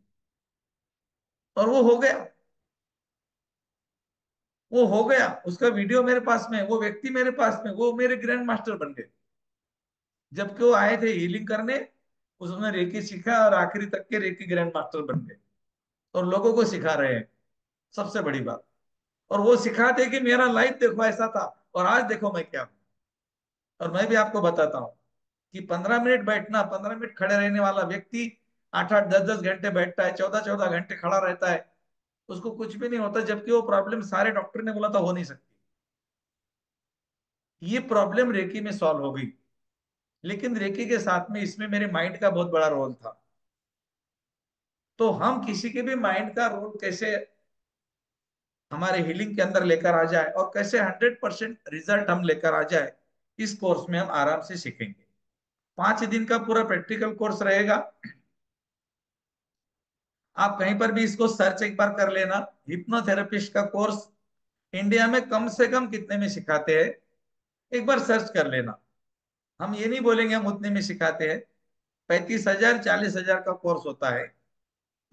और वो हो गया, वो हो गया, उसका वीडियो मेरे पास में है, वो व्यक्ति मेरे पास में, वो मेरे ग्रैंड मास्टर बन गए। जबकि वो आए थे हीलिंग करने, उसने रेकी सीखा और आखिरी तक के रेकी ग्रैंड मास्टर बन गए और लोगों को सिखा रहे हैं। सबसे बड़ी बात, और वो सिखाते कि मेरा लाइफ देखो ऐसा था और आज देखो मैं क्या हूं। और मैं भी आपको बताता हूँ कि 15 मिनट बैठना, 15 मिनट खड़े रहने वाला व्यक्ति 8-8, 10-10 घंटे बैठता है, 14-14 घंटे खड़ा रहता है, उसको कुछ भी नहीं होता, जबकि वो प्रॉब्लम सारे डॉक्टर ने बोला था हो नहीं सकती। ये प्रॉब्लम रेकी में सॉल्व हो गई। लेकिन रेकी के साथ में इसमें मेरे माइंड का बहुत बड़ा रोल था। तो हम किसी के भी माइंड का रोल कैसे हमारे हीलिंग के अंदर लेकर आ जाए और कैसे 100% रिजल्ट हम लेकर आ जाए, इस कोर्स में हम आराम से सीखेंगे। 5 दिन का पूरा प्रैक्टिकल कोर्स रहेगा। आप कहीं पर भी इसको सर्च एक बार कर लेना, हिप्नोथेरेपिस्ट का कोर्स इंडिया में कम से कम कितने में सिखाते हैं, एक बार सर्च कर लेना। हम ये नहीं बोलेंगे हम उतने में सिखाते हैं। 35,000, 40,000 का कोर्स होता है,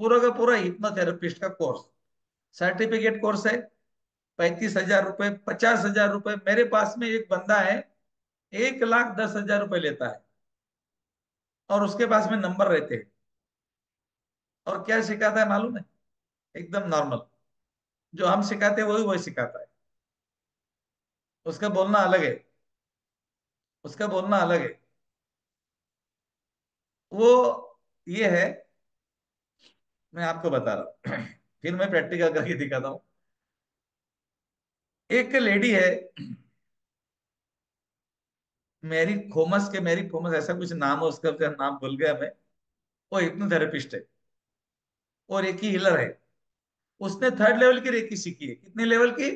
पूरा का पूरा हिप्नोथेरेपिस्ट का कोर्स। सर्टिफिकेट कोर्स है। 35,000 रुपए, 50,000 रुपए। मेरे पास में एक बंदा है, 1,10,000 रुपए लेता है और उसके पास में नंबर रहते हैं। और क्या सिखाता है मालूम है? एकदम नॉर्मल, जो हम सिखाते हैं वही वही सिखाता है। उसका बोलना अलग है, उसका बोलना अलग है। वो ये है, मैं आपको बता रहा हूँ फिर मैं प्रैक्टिकल करके दिखाता हूँ। एक लेडी है, मैरी खोमस ऐसा कुछ नाम है उसका, उसका नाम भूल गया मैं। वो हिप्नोथेरेपिस्ट है और एक ही हीलर है। उसने 3rd लेवल की रेकी सीखी है। कितने लेवल की?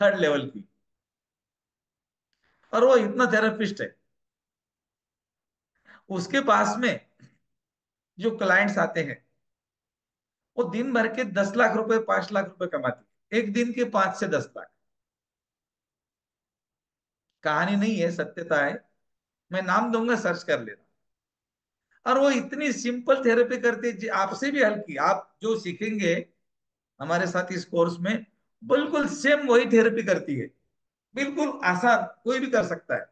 3rd लेवल की। और वो हिप्नोथेरेपिस्ट है। उसके पास में जो क्लाइंट्स आते हैं, वो दिन भर के 10 लाख रुपए, 5 लाख रुपए कमाती है, एक दिन के 5 से 10 लाख। कहानी नहीं है, सत्यता है। मैं नाम दूंगा, सर्च कर लेना। और वो इतनी सिंपल थेरेपी करती है आपसे भी हल्की। आप जो सीखेंगे हमारे साथ इस कोर्स में, बिल्कुल सेम वही थेरेपी करती है। बिल्कुल आसान, कोई भी कर सकता है।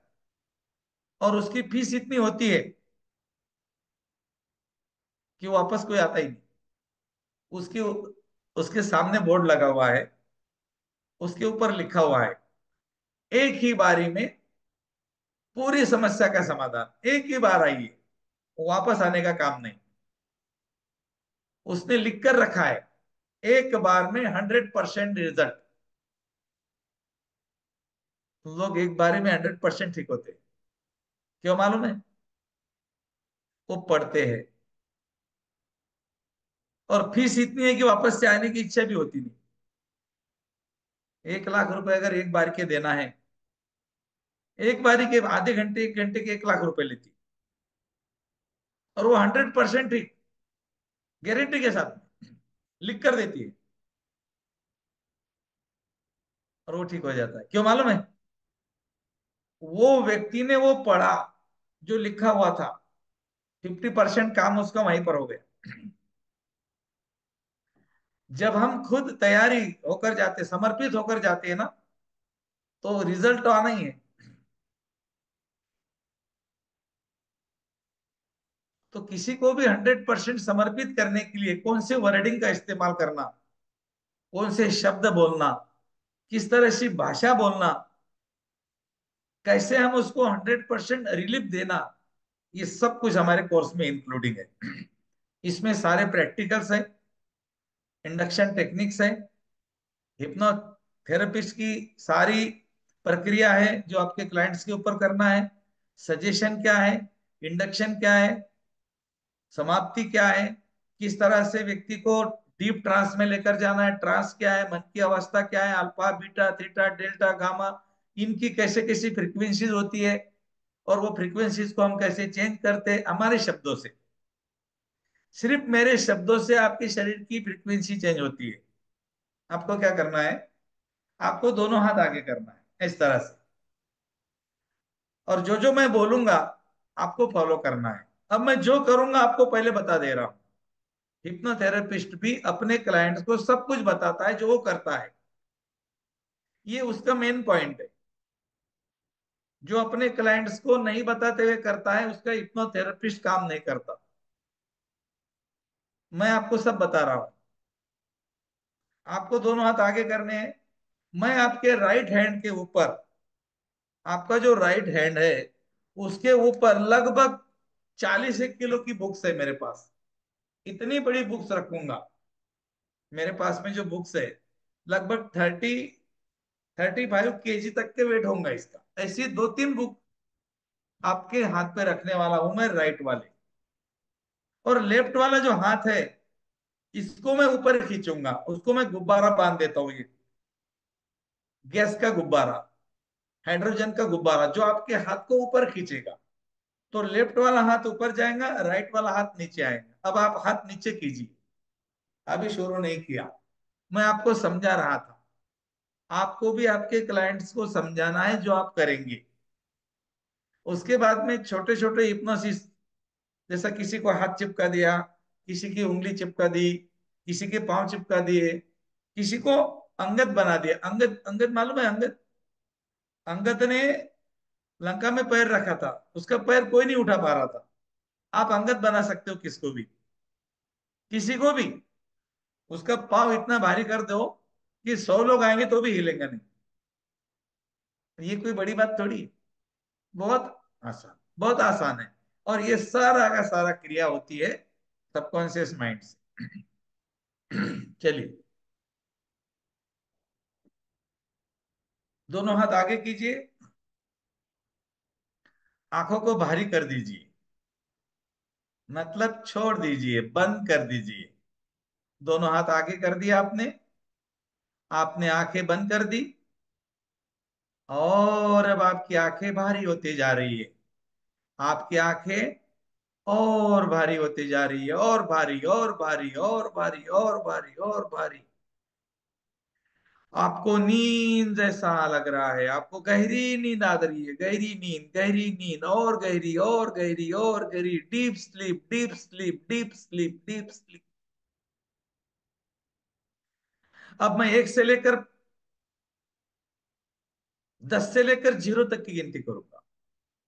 और उसकी फीस इतनी होती है कि वापस कोई आता ही नहीं। उसकी उसके सामने बोर्ड लगा हुआ है, उसके ऊपर लिखा हुआ है, एक ही बारी में पूरी समस्या का समाधान, एक ही बार आइए, वापस आने का काम नहीं। उसने लिख कर रखा है, एक बार में 100% रिजल्ट। लोग एक बारी में 100% ठीक होते हैं। क्यों मालूम है? वो पढ़ते हैं। और फीस इतनी है कि वापस से आने की इच्छा भी होती नहीं। 1 लाख रुपए अगर एक बार के देना है, एक बारी के आधे घंटे, 1 घंटे के 1 लाख रुपए लेती। और वो 100% ठीक, गारंटी के साथ लिख कर देती है। और वो ठीक हो जाता है। क्यों मालूम है? वो व्यक्ति ने वो पढ़ा, जो लिखा हुआ था। 50% काम उसका वहीं पर हो गया। जब हम खुद तैयारी होकर जाते, समर्पित होकर जाते हैं ना, तो रिजल्ट तो आना ही है। तो किसी को भी 100% समर्पित करने के लिए कौन से वर्डिंग का इस्तेमाल करना, कौन से शब्द बोलना, किस तरह से भाषा बोलना, कैसे हम उसको 100% रिलीफ देना, ये सब कुछ हमारे कोर्स में इंक्लूडिंग है। इसमें सारे प्रैक्टिकल्स है, इंडक्शन टेक्निक्स है, हिप्नोथेरेपिस्ट की सारी प्रक्रिया है जो आपके क्लाइंट्स के ऊपर करना है, सजेशन क्या है, इंडक्शन क्या है, समाप्ति क्या है, किस तरह से व्यक्ति को डीप ट्रांस में लेकर जाना है, ट्रांस क्या है, मन की अवस्था क्या है, alpha beta theta delta gamma, इनकी कैसे कैसी फ्रीक्वेंसीज होती है, और वो फ्रीक्वेंसीज को हम कैसे चेंज करते हैं हमारे शब्दों से। सिर्फ मेरे शब्दों से आपके शरीर की फ्रीक्वेंसी चेंज होती है। आपको क्या करना है, आपको दोनों हाथ आगे करना है इस तरह से, और जो जो मैं बोलूंगा आपको फॉलो करना है। अब मैं जो करूंगा आपको पहले बता दे रहा हूं। हिप्नोथेरेपिस्ट भी अपने क्लाइंट्स को सब कुछ बताता है जो वो करता है, ये उसका मेन पॉइंट है। जो अपने क्लाइंट्स को नहीं बताते हुए करता है उसका हिप्नोथेरेपिस्ट काम नहीं करता। मैं आपको सब बता रहा हूं। आपको दोनों हाथ आगे करने हैं। मैं आपके राइट हैंड के ऊपर, आपका जो राइट हैंड है उसके ऊपर लगभग 40 किलो की बुक्स है मेरे पास। इतनी बड़ी बुक्स रखूंगा। मेरे पास में जो बुक्स है लगभग 35 केजी तक के वेट होगा इसका। ऐसी दो तीन बुक आपके हाथ पे रखने वाला हूं मैं, राइट वाले। और लेफ्ट वाला जो हाथ है इसको मैं ऊपर खींचूंगा, उसको मैं गुब्बारा बांध देता हूँ, ये गैस का गुब्बारा, हाइड्रोजन का गुब्बारा जो आपके हाथ को ऊपर खींचेगा। तो लेफ्ट वाला हाथ ऊपर जाएगा, राइट वाला हाथ नीचे आएगा। अब आप हाथ नीचे कीजिए। अभी शुरू नहीं किया, मैं आपको समझा रहा था। आपको भी आपके क्लाइंट्स को समझाना है जो आप करेंगे। उसके बाद में छोटे छोटे हिप्नोसिस, जैसा किसी को हाथ चिपका दिया, किसी की उंगली चिपका दी, किसी के पांव चिपका दिए, किसी को अंगद बना दिया। अंगद, अंगद मालूम है अंगद? अंगद ने लंका में पैर रखा था, उसका पैर कोई नहीं उठा पा रहा था। आप अंगद बना सकते हो किसको भी, किसी को भी। उसका पाँव इतना भारी कर दो कि 100 लोग आएंगे तो भी हिलेंगे नहीं। ये कोई बड़ी बात थोड़ी है। बहुत आसान, बहुत आसान है। और ये सारा का सारा क्रिया होती है सबकॉन्शियस माइंड से। चलिए, दोनों हाथ आगे कीजिए, आंखों को भारी कर दीजिए, मतलब छोड़ दीजिए, बंद कर दीजिए। दोनों हाथ आगे कर दिया आपने, आपने आंखें बंद कर दी, और अब आपकी आंखें भारी होती जा रही है। आपकी आंखें और भारी होती जा रही है, और भारी और भारी और भारी और भारी और भारी। आपको नींद जैसा लग रहा है, आपको गहरी नींद आ रही है, गहरी नींद, गहरी नींद, और गहरी और गहरी और गहरी, deep sleep, deep sleep, deep sleep, deep sleep. अब मैं 1 से लेकर 10 तक की गिनती करूंगा।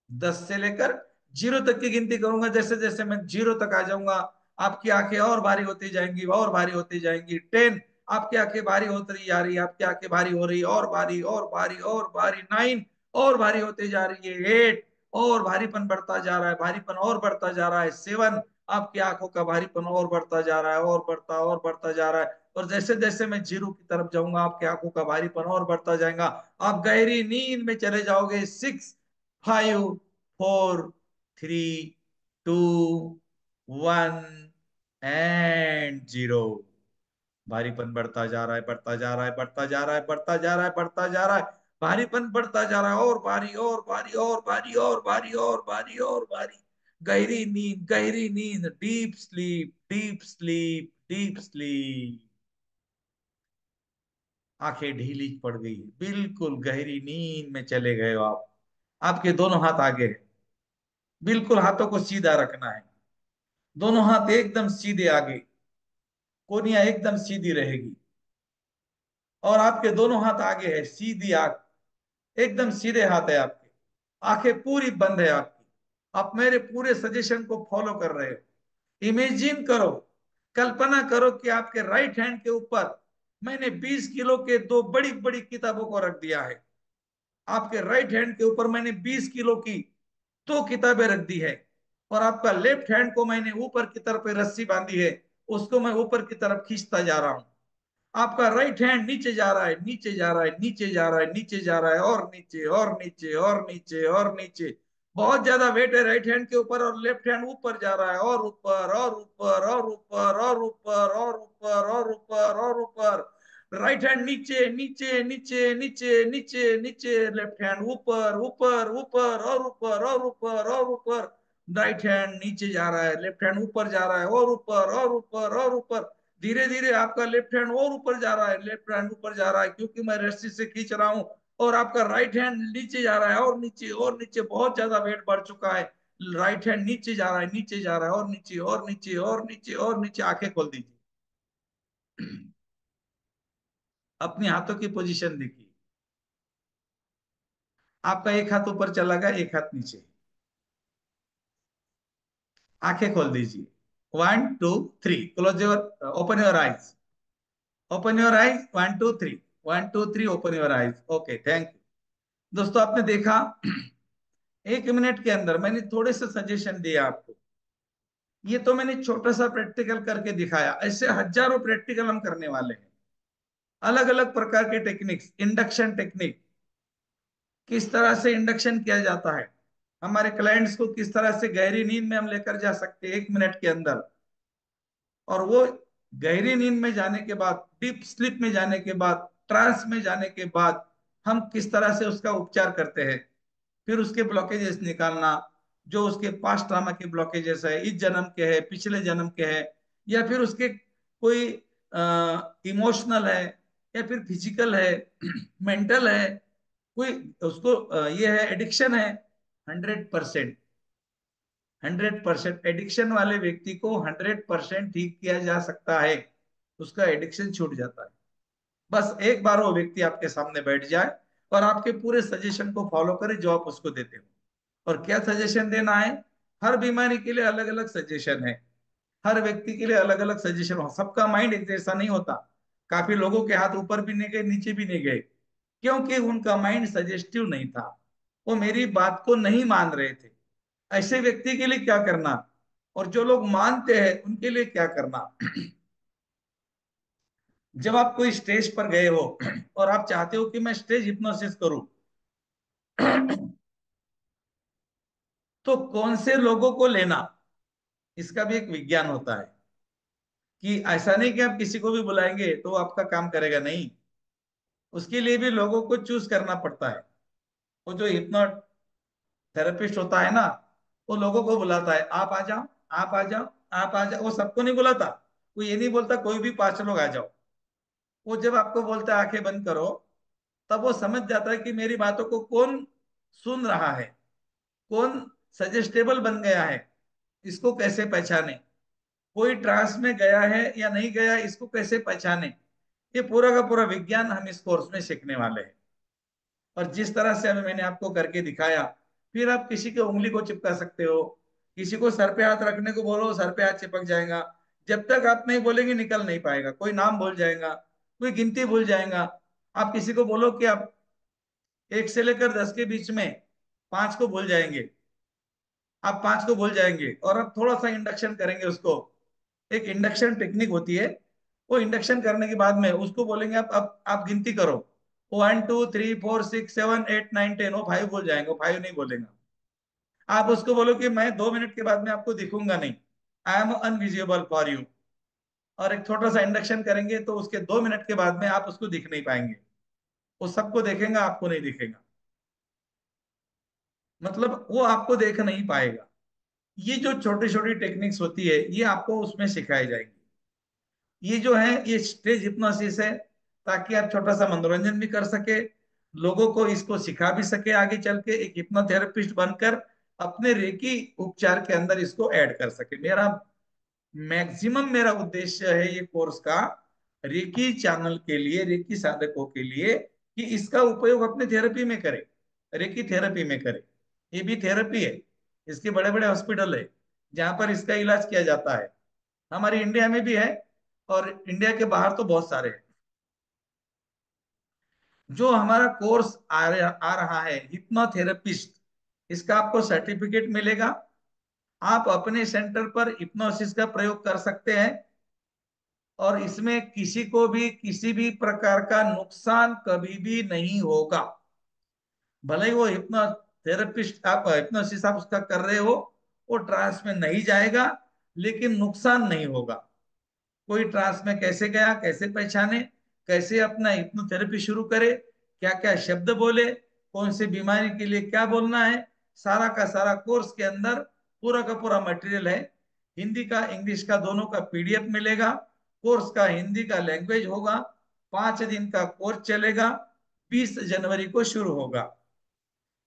10 से लेकर 0 तक की गिनती करूंगा। जैसे जैसे मैं 0 तक आ जाऊंगा आपकी आंखें और भारी होती जाएंगी, और भारी होती जाएंगी। 10, आपकी आंखें भारी होती जा रही है, आपकी आंखें भारी हो रही, और भारी और भारी और भारी। 9, और भारी होती जा रही है। 8, और भारीपन बढ़ता जा रहा है, भारीपन और बढ़ता जा रहा है। 7, आपकी आंखों का भारीपन और बढ़ता जा रहा है, और बढ़ता जा रहा है। और जैसे जैसे मैं 0 की तरफ जाऊंगा आपकी आंखों का भारीपन और बढ़ता जाएगा। आप गहरी नींद में चले जाओगे। 6, 5, 4, 3, 2, 1 एंड 0। भारीपन बढ़ता जा रहा है, बढ़ता जा रहा है, बढ़ता जा रहा है, बढ़ता जा रहा है, बढ़ता जा रहा है। भारीपन बढ़ता जा रहा है, और भारी और भारी और भारी और भारी और भारी और भारी। गहरी नींद, गहरी नींद, deep sleep, deep sleep, deep sleep. आंखें ढीली पड़ गई, बिल्कुल गहरी नींद में चले गए हो आप। आपके दोनों हाथ आगे है, बिल्कुल हाथों को सीधा रखना है। दोनों हाथ एकदम सीधे आगे, कोनियां एकदम सीधी रहेगी। और आपके दोनों हाथ आगे है, सीधी आंख, एकदम सीधे हाथ है आपके। आंखें पूरी बंद है आपकी। आप मेरे पूरे सजेशन को फॉलो कर रहे हो। इमेजिन करो, कल्पना करो कि आपके राइट हैंड के ऊपर मैंने 20 किलो के दो बड़ी बड़ी किताबों को रख दिया है। आपके राइट हैंड के ऊपर मैंने 20 किलो की दो किताबें रख दी है। और आपका लेफ्ट हैंड को मैंने ऊपर की तरफ रस्सी बांधी है, उसको मैं ऊपर की तरफ खींचता जा रहा हूं। आपका राइट हैंड नीचे जा रहा है, नीचे जा रहा है, नीचे जा रहा है, नीचे जा रहा है, और नीचे और नीचे और नीचे और नीचे। बहुत ज्यादा वेट है राइट हैंड के ऊपर और लेफ्ट हैंड ऊपर जा रहा है, और ऊपर और ऊपर और ऊपर और ऊपर और ऊपर और ऊपर और ऊपर। राइट हैंड नीचे नीचे नीचे नीचे नीचे नीचे, लेफ्ट हैंड ऊपर ऊपर ऊपर और ऊपर और ऊपर और ऊपर। राइट हैंड नीचे जा रहा है, लेफ्ट हैंड ऊपर जा रहा है, और ऊपर और ऊपर और ऊपर। धीरे धीरे आपका लेफ्ट हैंड और ऊपर जा रहा है, लेफ्ट हैंड ऊपर जा रहा है क्योंकि मैं रस्सी से खींच रहा हूँ। और आपका राइट हैंड नीचे जा रहा है, और नीचे बहुत ज्यादा वेट बढ़ चुका है। राइट हैंड नीचे जा रहा है, नीचे जा रहा है, और नीचे और नीचे और नीचे और नीचे। आंखें खोल दीजिए। अपने हाथों की पोजीशन देखिए। आपका एक हाथ ऊपर चला गया, एक हाथ नीचे। आंखें खोल दीजिए। 1 2 3, close your, open your eyes. Open your eyes, 1 2 3। 1 2 3, open your eyes. Okay, thank you. दोस्तों, आपने देखा 1 मिनट के अंदर मैंने थोड़े से सजेशन दिए आपको। ये तो मैंने छोटा सा प्रैक्टिकल करके दिखाया, ऐसे हजारों प्रैक्टिकल हम करने वाले हैं। अलग अलग प्रकार के टेक्निक्स, इंडक्शन टेक्निक, किस तरह से इंडक्शन किया जाता है, हमारे क्लाइंट्स को किस तरह से गहरी नींद में हम लेकर जा सकते हैं 1 मिनट के अंदर। और वो गहरी नींद में जाने के बाद, डीप स्लीप में जाने के बाद, ट्रांस में जाने के बाद हम किस तरह से उसका उपचार करते हैं। फिर उसके ब्लॉकेजेस निकालना, जो उसके पास्ट ट्रामा के ब्लॉकेजेस है, इस जन्म के है, पिछले जन्म के है, या फिर उसके कोई इमोशनल है, या फिर फिजिकल है, मेंटल है, कोई उसको ये है, एडिक्शन है। 100%, 100% एडिक्शन वाले व्यक्ति को 100% ठीक किया जा सकता है। उसका एडिक्शन छूट जाता है। बस एक बार वो व्यक्ति आपके सामने बैठ जाए और आपके पूरे सजेशन को फॉलो करे जो आप उसको देते हो। और क्या सजेशन देना है? हर बीमारी के लिए अलग अलग सजेशन है। हर व्यक्ति के लिए अलग अलग सजेशन हो, सबका माइंड एक जैसा नहीं होता। काफी लोगों के हाथ ऊपर भी नहीं गए, नीचे भी नहीं गए, क्योंकि उनका माइंड सजेस्टिव नहीं था। वो मेरी बात को नहीं मान रहे थे। ऐसे व्यक्ति के लिए क्या करना, और जो लोग मानते हैं उनके लिए क्या करना। जब आप कोई स्टेज पर गए हो और आप चाहते हो कि मैं स्टेज हिप्नोसिस करूं, तो कौन से लोगों को लेना, इसका भी एक विज्ञान होता है। कि ऐसा नहीं कि आप किसी को भी बुलाएंगे तो वो आपका काम करेगा, नहीं। उसके लिए भी लोगों को चूज करना पड़ता है। वो जो हिप्नोथेरेपिस्ट होता है ना, वो लोगों को बुलाता है, आप आ जाओ, आप आ जाओ, आप आ जाओ। वो सबको नहीं बुलाता। वो ये नहीं बोलता कोई भी 5 लोग आ जाओ। वो जब आपको बोलता है आंखें बंद करो, तब वो समझ जाता है कि मेरी बातों को कौन सुन रहा है, कौन सजेस्टेबल बन गया है, इसको कैसे पहचाने, कोई ट्रांस में गया है या नहीं गया, इसको कैसे पहचाने। ये पूरा का पूरा विज्ञान हम इस कोर्स में सीखने वाले हैं। और जिस तरह से अभी मैंने आपको करके दिखाया, फिर आप किसी की उंगली को चिपका सकते हो, किसी को सर पे हाथ रखने को बोलो, सर पे हाथ चिपक जाएगा। जब तक आप नहीं बोलेंगे निकल नहीं पाएगा। कोई नाम भूल जाएगा, कोई गिनती भूल जाएगा। आप किसी को बोलो कि आप 1 से लेकर 10 के बीच में 5 को भूल जाएंगे, आप 5 को भूल जाएंगे, और अब थोड़ा सा इंडक्शन करेंगे उसको। एक इंडक्शन टेक्निक होती है। वो इंडक्शन करने के बाद में उसको बोलेंगे अब आप गिनती करो, 1 2 3 4 6 7 8 9 10। वो 5 भूल जाएंगे, वो 5 नहीं बोलेगा। आप उसको बोलो कि मैं 2 मिनट के बाद में आपको दिखूंगा नहीं, I am invisible for you. और एक छोटा सा इंडक्शन करेंगे तो उसके 2 मिनट के बाद में आप उसको दिख नहीं पाएंगे। वो सबको देखेगा, आपको नहीं दिखेगा। मतलब वो आपको देख नहीं पाएगा। ये जो छोटी छोटी टेक्निक्स होती है, ये आपको उसमें सिखाई जाएगी। ये जो है, ये स्टेज हिप्नोसिस है, ताकि आप छोटा सा मनोरंजन भी कर सके, लोगों को इसको सिखा भी सके, आगे चल के एक हिप्नोथेरेपिस्ट बनकर अपने रेकी उपचार के अंदर इसको ऐड कर सके। मेरा उद्देश्य है ये कोर्स का, रेकी चैनल के लिए, रेकी साधकों के लिए, कि इसका उपयोग अपने थेरेपी में करें, रेकी थेरेपी में करें। ये भी थेरेपी है। इसके बड़े बड़े हॉस्पिटल है जहां पर इसका इलाज किया जाता है। हमारे इंडिया में भी है, और इंडिया के बाहर तो बहुत सारे हैं। जो हमारा कोर्स आ रहा है हिप्नोथेरेपिस्ट, इसका आपको सर्टिफिकेट मिलेगा। आप अपने सेंटर पर हिप्नोसिस का प्रयोग कर सकते हैं, और इसमें किसी को भी किसी भी प्रकार का नुकसान कभी भी नहीं होगा। भले ही वो थेरेपिस्ट आप हिप्नोसिस आप उसका कर रहे हो, वो ट्रांस में नहीं जाएगा, लेकिन नुकसान नहीं होगा। कोई ट्रांस में कैसे गया, कैसे पहचाने, कैसे अपना हिप्नोथेरेपी शुरू करे, क्या क्या शब्द बोले, कौन सी बीमारी के लिए क्या बोलना है, सारा का सारा कोर्स के अंदर पूरा का पूरा मटेरियल है। हिंदी का इंग्लिश का दोनों का पीडीएफ मिलेगा। कोर्स का हिंदी का लैंग्वेज होगा। 5 दिन का कोर्स चलेगा। 20 जनवरी को शुरू होगा।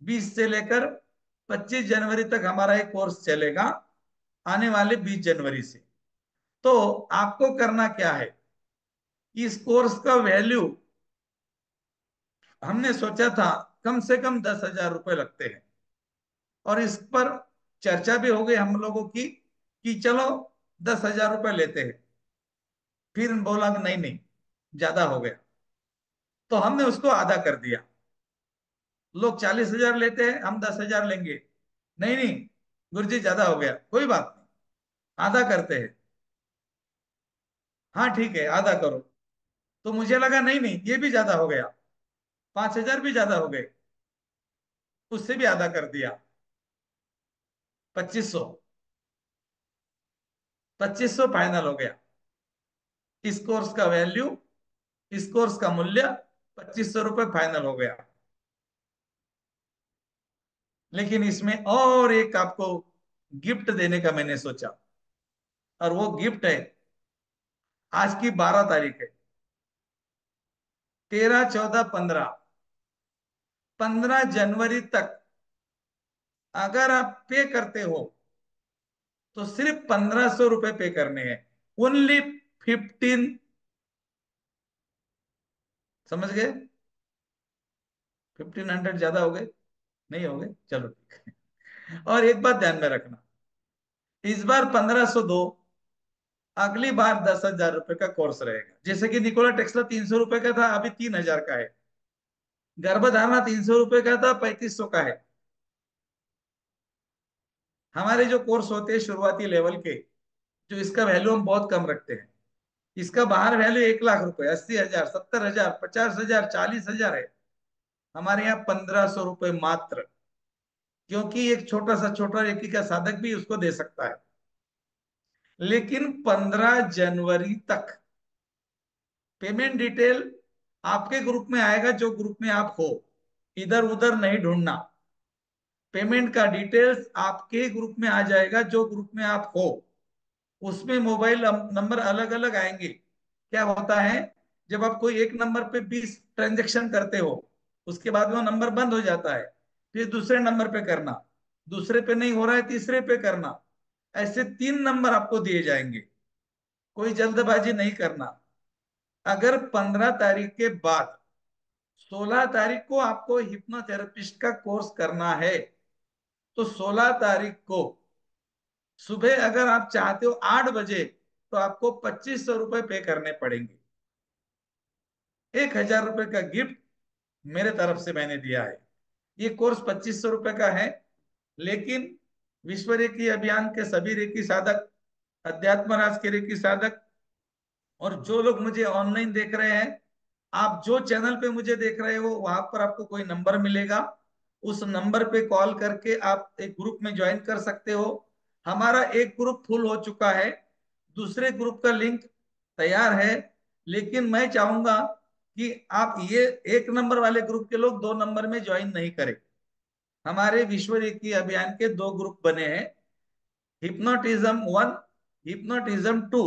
20 से लेकर 25 जनवरी तक हमारा ये कोर्स चलेगा, आने वाले 20 जनवरी से। तो आपको करना क्या है, इस कोर्स का वैल्यू हमने सोचा था कम से कम 10,000 रुपए लगते हैं। और इस पर चर्चा भी हो गई हम लोगों की कि चलो 10,000 रुपए लेते हैं। फिर बोला कि नहीं नहीं, ज्यादा हो गया, तो हमने उसको आधा कर दिया। लोग 40,000 लेते हैं, हम 10,000 लेंगे। नहीं नहीं गुरुजी, ज्यादा हो गया, कोई बात नहीं, आधा करते हैं। हाँ ठीक है, आधा करो। तो मुझे लगा नहीं नहीं, ये भी ज्यादा हो गया, 5,000 भी ज्यादा हो गए, उससे भी आधा कर दिया। 2500, 2500 फाइनल हो गया। इस कोर्स का वैल्यू, इस कोर्स का मूल्य 2500 रुपये फाइनल हो गया। लेकिन इसमें और एक आपको गिफ्ट देने का मैंने सोचा, और वो गिफ्ट है, आज की 12 तारीख है, 13, 14, 15, 15 जनवरी तक अगर आप पे करते हो तो सिर्फ 1,500 रुपए पे करने हैं। ओनली 15, समझ गए? 1,500 ज्यादा हो गए? नहीं हो गए, चलो ठीक है। और एक बात ध्यान में रखना, इस बार 1,500 दो, अगली बार 10,000 रुपए का कोर्स रहेगा। जैसे कि निकोला टेस्ला 300 रुपए का था, अभी 3,000 का है। गर्भधारणा 300 रुपए का था, 3,500 का है। हमारे जो कोर्स होते हैं शुरुआती लेवल के, जो इसका वैल्यू हम बहुत कम रखते हैं, इसका बाहर वैल्यू 1,00,000 रुपए, 80,000, 70,000, 50,000, 40,000 है। हमारे यहाँ 1,500 रुपए मात्र, क्योंकि एक छोटा रेकी का साधक भी उसको दे सकता है। लेकिन 15 जनवरी तक पेमेंट डिटेल आपके ग्रुप में आएगा, जो ग्रुप में आप हो, इधर उधर नहीं ढूंढना। पेमेंट का डिटेल्स आपके ग्रुप में आ जाएगा, जो ग्रुप में आप हो। उसमें मोबाइल नंबर अलग अलग आएंगे। क्या होता है, जब आप कोई एक नंबर पे 20 ट्रांजेक्शन करते हो, उसके बाद वो नंबर बंद हो जाता है। फिर दूसरे नंबर पे करना, दूसरे पे नहीं हो रहा है, तीसरे पे करना। ऐसे 3 नंबर आपको दिए जाएंगे। कोई जल्दबाजी नहीं करना। अगर 15 तारीख के बाद 16 तारीख को आपको हिप्नोथेरेपिस्ट का कोर्स करना है, तो 16 तारीख को सुबह अगर आप चाहते हो 8 बजे, तो आपको 2,500 रुपये पे करने पड़ेंगे। 1,000 रुपये का गिफ्ट मेरे तरफ से मैंने दिया है। ये कोर्स 2,500 रुपये का है। लेकिन विश्व रेकी अभियान के सभी रेकी साधक, अध्यात्म राज के रेकी साधक, और जो लोग मुझे ऑनलाइन देख रहे हैं, आप जो चैनल पे मुझे देख रहे हो, वहां पर आपको कोई नंबर मिलेगा। उस नंबर पे कॉल करके आप एक ग्रुप में ज्वाइन कर सकते हो। हमारा एक ग्रुप फुल हो चुका है, दूसरे ग्रुप का लिंक तैयार है। लेकिन मैं चाहूंगा कि आप ये 1 नंबर वाले ग्रुप के लोग 2 नंबर में ज्वाइन नहीं करें। हमारे विश्व रेकी अभियान के 2 ग्रुप बने हैं, हिप्नोटिज्म 1, हिप्नोटिज्म 2।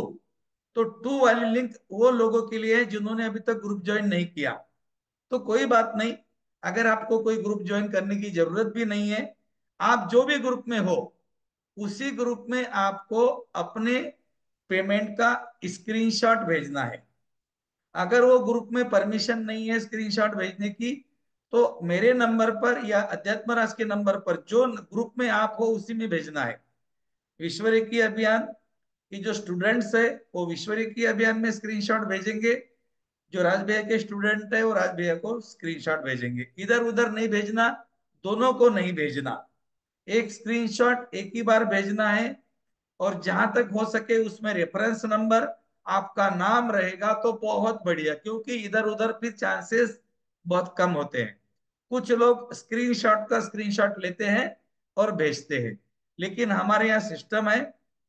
तो 2 वाली लिंक वो लोगों के लिए है जिन्होंने अभी तक ग्रुप ज्वाइन नहीं किया। तो कोई बात नहीं, अगर आपको कोई ग्रुप ज्वाइन करने की जरूरत भी नहीं है, आप जो भी ग्रुप में हो, उसी ग्रुप में आपको अपने पेमेंट का स्क्रीनशॉट भेजना है। अगर वो ग्रुप में परमिशन नहीं है स्क्रीनशॉट भेजने की, तो मेरे नंबर पर या अध्यात्म राज के नंबर पर, जो ग्रुप में आप हो उसी में भेजना है। विश्व रेकी अभियान की जो स्टूडेंट्स है, वो विश्व रेकी अभियान में स्क्रीनशॉट भेजेंगे। जो राज भैया के स्टूडेंट है, वो राज भैया को स्क्रीनशॉट भेजेंगे। इधर उधर नहीं भेजना, दोनों को नहीं भेजना। एक स्क्रीनशॉट एक ही बार भेजना है। और जहां तक हो सके उसमें रेफरेंस नंबर आपका नाम रहेगा तो बहुत बढ़िया, क्योंकि इधर उधर फिर चांसेस बहुत कम होते हैं। कुछ लोग स्क्रीनशॉट लेते हैं और भेजते हैं, लेकिन हमारे यहाँ सिस्टम है,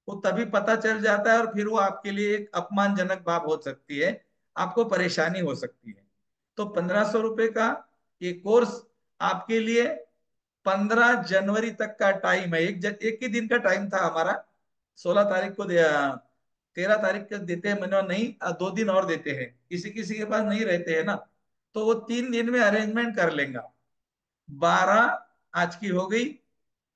वो तभी पता चल जाता है और फिर वो आपके लिए एक अपमानजनक बात हो सकती है, आपको परेशानी हो सकती है। तो 1500 रुपए का ये कोर्स आपके लिए 15 जनवरी तक का टाइम है। एक ही दिन का टाइम था हमारा, 16 तारीख को 13 तारीख तक देते हैं, मैंने नहीं 2 दिन और देते हैं, किसी किसी के पास नहीं रहते हैं ना, तो वो 3 दिन में अरेंजमेंट कर लेंगे। 12 आज की हो गई।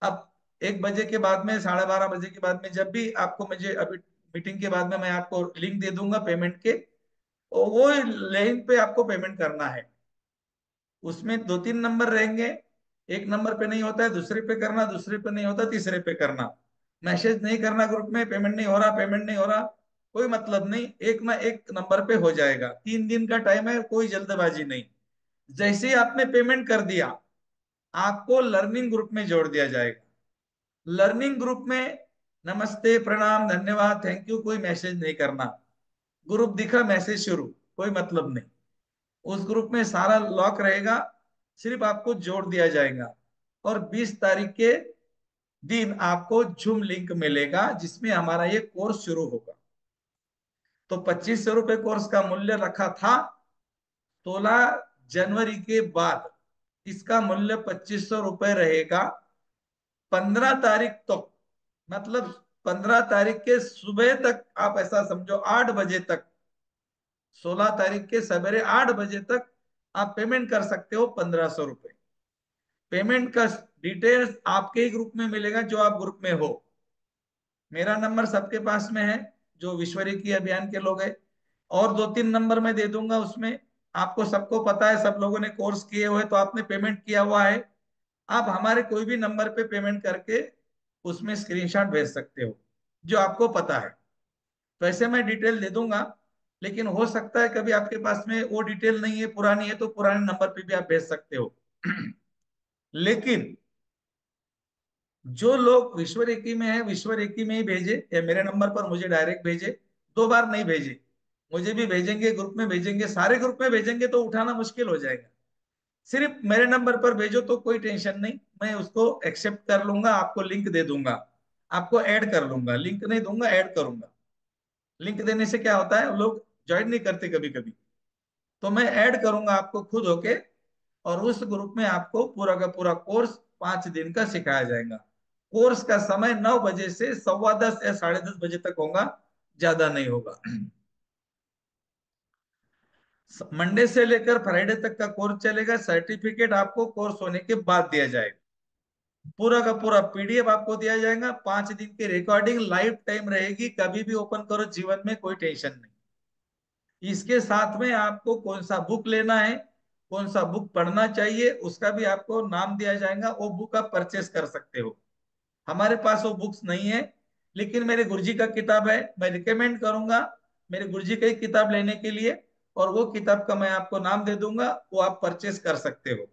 अब 1 बजे के बाद में, 12:30 बजे के बाद में, जब भी आपको, मुझे अभी मीटिंग के बाद में मैं आपको लिंक दे दूंगा पेमेंट के, और वो लिंक पे आपको पेमेंट करना है। उसमें 2-3 नंबर रहेंगे, एक नंबर पे नहीं होता है दूसरे पे करना, दूसरे पे नहीं होता तीसरे पे करना। मैसेज नहीं करना ग्रुप में, पेमेंट नहीं हो रहा, पेमेंट नहीं हो रहा, कोई मतलब नहीं, एक ना एक नंबर पे हो जाएगा। 3 दिन का टाइम है, कोई जल्दबाजी नहीं। जैसे ही आपने पेमेंट कर दिया, आपको लर्निंग ग्रुप में जोड़ दिया जाएगा। लर्निंग ग्रुप में नमस्ते, प्रणाम, धन्यवाद, थैंक यू, कोई मैसेज नहीं करना। ग्रुप दिखा, मैसेज शुरू, कोई मतलब नहीं। उस ग्रुप में सारा लॉक रहेगा, सिर्फ आपको जोड़ दिया जाएगा। और 20 तारीख के दिन आपको जूम लिंक मिलेगा जिसमें हमारा ये कोर्स शुरू होगा। तो 2500 रुपये कोर्स का मूल्य रखा था। 16 जनवरी के बाद इसका मूल्य 2500 रुपये रहेगा। 15 तारीख तक, मतलब 15 तारीख के सुबह तक, आप ऐसा समझो 8 बजे तक, 16 तारीख के सवेरे 8 बजे तक आप पेमेंट कर सकते हो 1500 रुपये। पेमेंट का डिटेल्स आपके ही ग्रुप में मिलेगा जो आप ग्रुप में हो। मेरा नंबर सबके पास में है, जो विश्व रेखी अभियान के लोग हैं, और 2-3 नंबर मैं दे दूंगा उसमें। आपको सबको पता है, सब लोगों ने कोर्स किए हुए, तो आपने पेमेंट किया हुआ है। आप हमारे कोई भी नंबर पे पेमेंट करके उसमें स्क्रीनशॉट भेज सकते हो, जो आपको पता है। वैसे मैं डिटेल दे दूंगा, लेकिन हो सकता है कभी आपके पास में वो डिटेल नहीं है, पुरानी है, तो पुराने नंबर पे भी आप भेज सकते हो। लेकिन जो लोग विश्व रेखी में है, विश्व रेखी में ही भेजे, या मेरे नंबर पर मुझे डायरेक्ट भेजे, 2 बार नहीं भेजे, मुझे भी भेजेंगे, ग्रुप में भेजेंगे, सारे ग्रुप में भेजेंगे तो उठाना मुश्किल हो जाएगा। सिर्फ मेरे नंबर पर भेजो तो कोई टेंशन नहीं, मैं उसको एक्सेप्ट कर लूंगा, आपको लिंक दे दूंगा, आपको ऐड कर लूंगा, लिंक नहीं दूंगा, ऐड करूंगा। लिंक देने से क्या होता है, लोग ज्वाइन नहीं करते कभी कभी, तो मैं ऐड करूंगा आपको खुद होके, और उस ग्रुप में आपको पूरा का पूरा कोर्स 5 दिन का सिखाया जाएगा। कोर्स का समय 9 बजे से 10:15 या 10:30 बजे तक होगा, ज्यादा नहीं होगा। मंडे से लेकर फ्राइडे तक का कोर्स चलेगा। सर्टिफिकेट आपको कोर्स होने के बाद दिया जाएगा। पूरा का पूरा पीडीएफ आपको दिया जाएगा। 5 दिन की रिकॉर्डिंग लाइफ टाइम रहेगी, कभी भी ओपन करो, जीवन में कोई टेंशन नहीं। इसके साथ में आपको कौन सा बुक लेना है, कौन सा बुक पढ़ना चाहिए, उसका भी आपको नाम दिया जाएगा, वो बुक आप परचेस कर सकते हो। हमारे पास वो बुक्स नहीं है, लेकिन मेरे गुरुजी का किताब है, मैं रिकमेंड करूंगा मेरे गुरुजी का ही किताब लेने के लिए, और वो किताब का मैं आपको नाम दे दूंगा, वो आप परचेस कर सकते हो।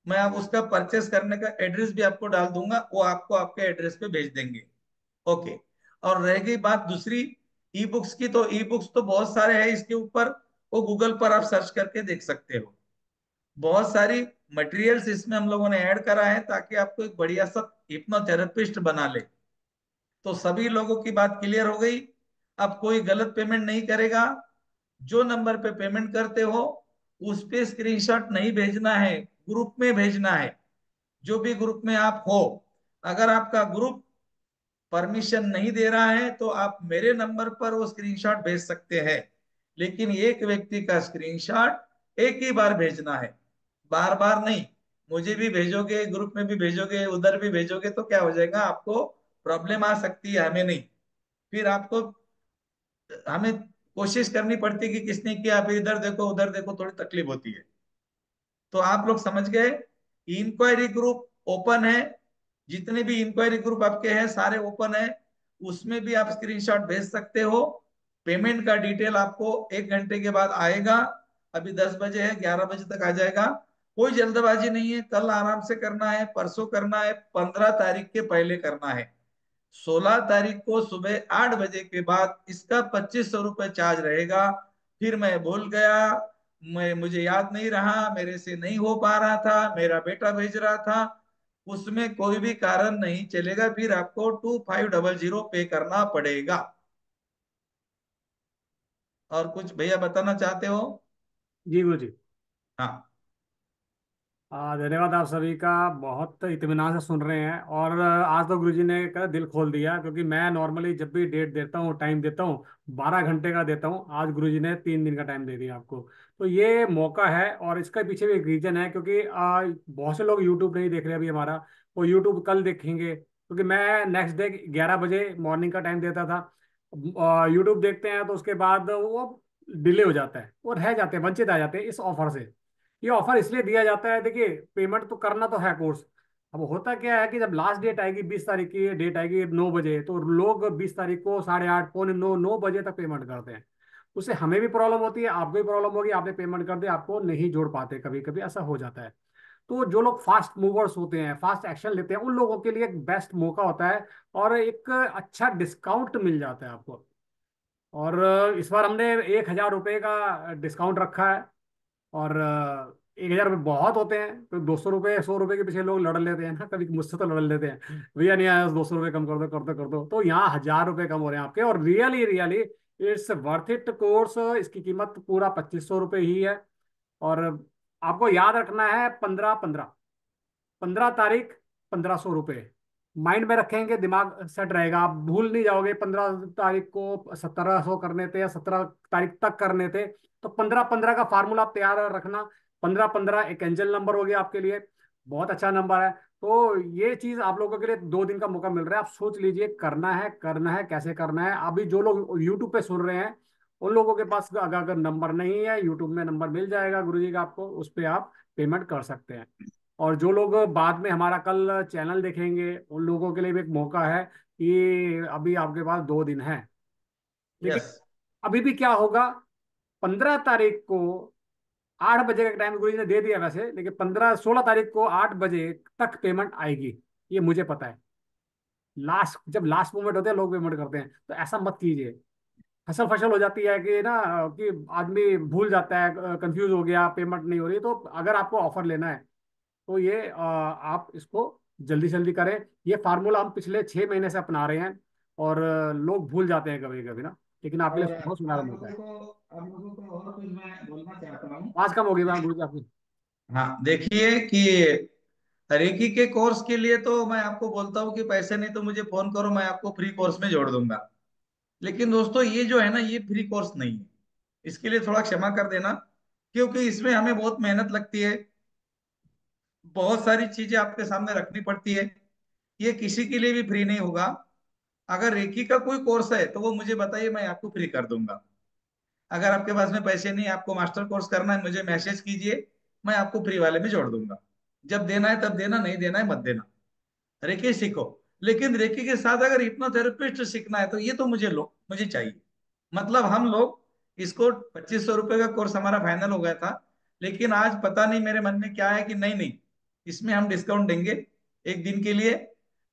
मैं आप उसका परचेस करने का एड्रेस भी आपको डाल दूंगा, वो आपको आपके एड्रेस पे भेज देंगे। ओके। और रह गई बात दूसरी ई बुक्स की, तो ई बुक्स तो बहुत सारे हैं इसके ऊपर, वो गूगल पर आप सर्च करके देख सकते हो। बहुत सारी मटेरियल्स इसमें हम लोगों ने ऐड करा है, ताकि आपको एक बढ़िया सा हिप्नोथेरेपिस्ट बना ले। तो सभी लोगों की बात क्लियर हो गई। अब कोई गलत पेमेंट नहीं करेगा। जो नंबर पे पेमेंट करते हो उस पे स्क्रीनशॉट नहीं भेजना है, ग्रुप में भेजना है। जो भी ग्रुप में आप हो, अगर आपका ग्रुप परमिशन नहीं दे रहा है तो आप मेरे नंबर पर वो स्क्रीनशॉट भेज सकते हैं, लेकिन एक व्यक्ति का स्क्रीनशॉट एक ही बार भेजना है, बार बार नहीं। मुझे भी भेजोगे, ग्रुप में भी भेजोगे, उधर भी भेजोगे, तो क्या हो जाएगा, आपको प्रॉब्लम आ सकती है, हमें नहीं। फिर आपको, हमें कोशिश करनी पड़ती है कि किसने किया, फिर इधर देखो उधर देखो, थोड़ी तकलीफ होती है। तो आप लोग समझ गए। इंक्वायरी ग्रुप ओपन है, जितने भी इंक्वायरी ग्रुप आपके हैं सारे ओपन है, उसमें भी आप स्क्रीनशॉट भेज सकते हो। पेमेंट का डिटेल आपको 1 घंटे के बाद आएगा। अभी 10 बजे है, 11 बजे तक आ जाएगा। कोई जल्दबाजी नहीं है, कल आराम से करना है, परसों करना है, 15 तारीख के पहले करना है। 16 तारीख को सुबह 8 बजे के बाद इसका 2500 रुपये चार्ज रहेगा। फिर मैं भूल गया, मुझे याद नहीं रहा, मेरे से नहीं हो पा रहा था, मेरा बेटा भेज रहा था, उसमें कोई भी कारण नहीं चलेगा, फिर आपको 2500 पे करना पड़ेगा। और कुछ भैया बताना चाहते हो? जी गुरु जी। हाँ। धन्यवाद आप सभी का, बहुत इत्मीनान से सुन रहे हैं। और आज तो गुरुजी ने का दिल खोल दिया, क्योंकि मैं नॉर्मली जब भी डेट देता हूँ, टाइम देता हूँ, 12 घंटे का देता हूँ। आज गुरुजी ने 3 दिन का टाइम दे दिया आपको। तो ये मौका है, और इसके पीछे भी एक रीजन है, क्योंकि बहुत से लोग यूट्यूब नहीं देख रहे अभी हमारा, वो यूट्यूब कल देखेंगे, क्योंकि मैं नेक्स्ट डे 11 बजे मॉर्निंग का टाइम देता था। यूट्यूब देखते हैं तो उसके बाद वो डिले हो जाता है और रह जाते हैं, वंचित आ जाते हैं इस ऑफर से। ये ऑफर इसलिए दिया जाता है, देखिए पेमेंट तो करना तो है कोर्स। अब होता क्या है कि जब लास्ट डेट आएगी, 20 तारीख की डेट आएगी 9 बजे, तो लोग 20 तारीख को 8:30 पौने 9 9 बजे तक पेमेंट करते हैं। उससे हमें भी प्रॉब्लम होती है, आपको भी प्रॉब्लम होगी, आपने पेमेंट कर दिया, आपको नहीं जोड़ पाते, कभी कभी ऐसा हो जाता है। तो जो लोग फास्ट मूवर्स होते हैं, फास्ट एक्शन लेते हैं, उन लोगों के लिए एक बेस्ट मौका होता है, और एक अच्छा डिस्काउंट मिल जाता है आपको। और इस बार हमने 1,000 रुपये का डिस्काउंट रखा है। और 1,000 रुपये बहुत होते हैं, तो 200 रुपये 100 रुपये के पीछे लोग लड़ लेते हैं ना, कभी मुझसे तो लड़ लेते हैं, भैया नहीं आया, 200 रुपये कम कर दो, कर दो, कर दो। तो यहाँ 1,000 रुपये कम हो रहे हैं आपके, और really really it's worth it course. इसकी कीमत पूरा 2,500 रुपये ही है। और आपको याद रखना है, 15/15, 15 तारीख, 1,500 रुपये। माइंड में रखेंगे, दिमाग सेट रहेगा, आप भूल नहीं जाओगे। 15 तारीख को 1,700 करने थे, या 17 तारीख तक करने थे। तो 15/15 का फार्मूला आप तैयार रखना। 15/15 एक एंजल नंबर हो गया आपके लिए, बहुत अच्छा नंबर है। तो ये चीज आप लोगों के लिए 2 दिन का मौका मिल रहा है, आप सोच लीजिए, करना है, करना है, कैसे करना है। अभी जो लोग यूट्यूब पे सुन रहे हैं, उन लोगों के पास अगर अगर नंबर नहीं है, यूट्यूब में नंबर मिल जाएगा गुरुजी का आपको, उस पर आप पेमेंट कर सकते हैं। और जो लोग बाद में हमारा कल चैनल देखेंगे, उन लोगों के लिए भी एक मौका है कि अभी आपके पास 2 दिन है। लेकिन यस। अभी भी क्या होगा, 15 तारीख को 8 बजे का टाइम गुरु जी ने दे दिया वैसे, लेकिन 16 तारीख को 8 बजे तक पेमेंट आएगी, ये मुझे पता है। लास्ट, जब लास्ट मोमेंट होते हैं, लोग पेमेंट करते हैं, तो ऐसा मत कीजिए। फसल फसल हो जाती है कि ना, कि आदमी भूल जाता है, कंफ्यूज हो गया, पेमेंट नहीं हो रही। तो अगर आपको ऑफर लेना है, तो ये आप इसको जल्दी जल्दी करें। ये फार्मूला हम पिछले 6 महीने से अपना रहे हैं, और लोग भूल जाते हैं कभी कभी ना, लेकिन आपके और लिए बहुत सुनहरा मौका है। आप लोगों को और कुछ मैं बोलना चाहता हूँ। आवाज कम होगी वहाँ गुरु जी आपकी। हाँ, देखिए कि रेकी के कोर्स के लिए तो मैं आपको बोलता हूँ कि पैसे नहीं तो मुझे फोन करो, मैं आपको फ्री कोर्स में जोड़ दूंगा। लेकिन दोस्तों, ये जो है ना, ये फ्री कोर्स नहीं है। इसके लिए थोड़ा क्षमा कर देना, क्योंकि इसमें हमें बहुत मेहनत लगती है, बहुत सारी चीजें आपके सामने रखनी पड़ती है। ये किसी के लिए भी फ्री नहीं होगा। अगर रेकी का कोई कोर्स है तो वो मुझे बताइए, मैं आपको फ्री कर दूंगा। अगर आपके पास में पैसे नहीं, आपको मास्टर कोर्स करना है, मुझे मैसेज कीजिए, मैं आपको फ्री वाले में जोड़ दूंगा। जब देना है तब देना, नहीं देना है मत देना। रेकी सीखो। लेकिन रेकी के साथ अगर हिप्नोथेरेपिस्ट सीखना है तो ये तो मुझे लो, मुझे चाहिए। मतलब हम लोग इसको 2,500 रुपये का कोर्स हमारा फाइनल हो गया था। लेकिन आज पता नहीं मेरे मन में क्या है कि नहीं नहीं, इसमें हम डिस्काउंट देंगे। एक दिन के लिए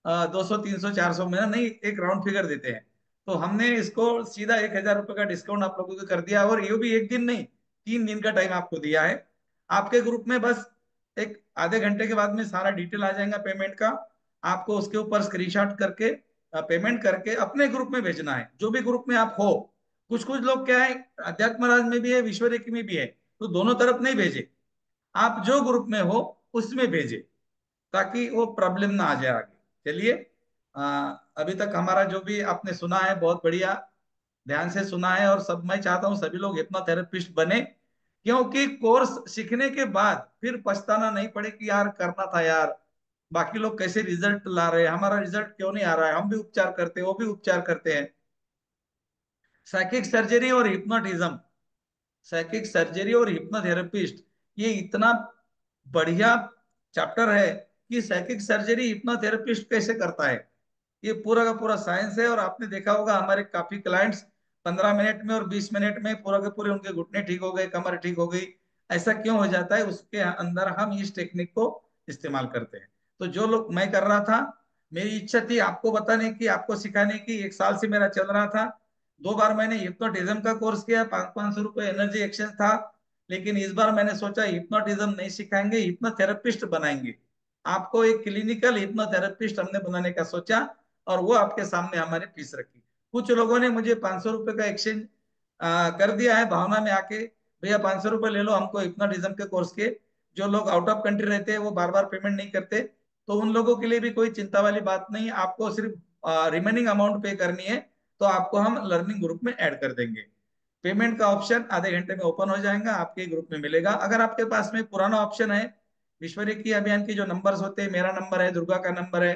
200 300 400 में ना, नहीं, एक राउंड फिगर देते हैं। तो हमने इसको सीधा 1,000 रुपये का डिस्काउंट आप लोगों को कर दिया, और ये भी एक दिन नहीं, 3 दिन का टाइम आपको दिया है। आपके ग्रुप में बस एक आधे घंटे के बाद में सारा डिटेल आ जाएगा पेमेंट का। आपको उसके ऊपर स्क्रीनशॉट करके पेमेंट करके अपने ग्रुप में भेजना है, जो भी ग्रुप में आप हो। कुछ कुछ लोग क्या है, अध्यात्म राज में भी है, विश्व रेखी में भी है, तो दोनों तरफ नहीं भेजे। आप जो ग्रुप में हो उसमें भेजे, ताकि वो प्रॉब्लम ना आ जाए आगे। चलिए, अभी तक हमारा जो भी आपने सुना है बहुत बढ़िया, ध्यान से सुना है। और सब, मैं चाहता हूँ सभी लोग हिप्नोथेरेपिस्ट बने, क्योंकि कोर्स सीखने के बाद फिर पछताना नहीं पड़े कि यार करना था यार, बाकी लोग कैसे रिजल्ट ला रहे हैं, हमारा रिजल्ट क्यों नहीं आ रहा है। हम भी उपचार करते हैं, वो भी उपचार करते हैं। साइकिक सर्जरी और हिप्नोटिज्म, साइकिक सर्जरी और हिप्नोथेरेपिस्ट, ये इतना बढ़िया चैप्टर है कि साइकिक सर्जरी हिप्नोथेरेपिस्ट कैसे करता है, ये पूरा का पूरा साइंस है। और आपने देखा होगा हमारे काफी क्लाइंट्स 15 मिनट में और 20 मिनट में पूरा के पूरे उनके घुटने ठीक हो गए, कमर ठीक हो गई। ऐसा क्यों हो जाता है, उसके अंदर हम इस टेक्निक को इस्तेमाल करते हैं। तो जो लोग मैं कर रहा था, मेरी इच्छा थी आपको बताने की, आपको सिखाने की, 1 साल से मेरा चल रहा था। 2 बार मैंने हिप्नोटिज्म का कोर्स किया, 500 500 रुपये एनर्जी एक्सचेंज था। लेकिन इस बार मैंने सोचा हिप्नोटिज्म नहीं सिखाएंगे, हिप्नोथेरेपिस्ट बनाएंगे। आपको एक क्लिनिकल हिप्नोथेरेपिस्ट हमने बनाने का सोचा, और वो आपके सामने हमारी फीस रखी। कुछ लोगों ने मुझे 500 रुपए का एक्सचेंज कर दिया है भावना में आके, भैया 500 रुपये ले लो हमको हिप्नोटिज्म के कोर्स के। जो लोग आउट ऑफ कंट्री रहते हैं वो बार बार पेमेंट नहीं करते, तो उन लोगों के लिए भी कोई चिंता वाली बात नहीं है, आपको सिर्फ रिमेनिंग अमाउंट पे करनी है, तो आपको हम लर्निंग ग्रुप में ऐड कर देंगे। पेमेंट का ऑप्शन आधे घंटे में ओपन हो जाएगा, आपके ग्रुप में मिलेगा। अगर आपके पास में पुराना ऑप्शन है, विश्व की अभियान की जो नंबर्स होते हैं, मेरा नंबर है, दुर्गा का नंबर है,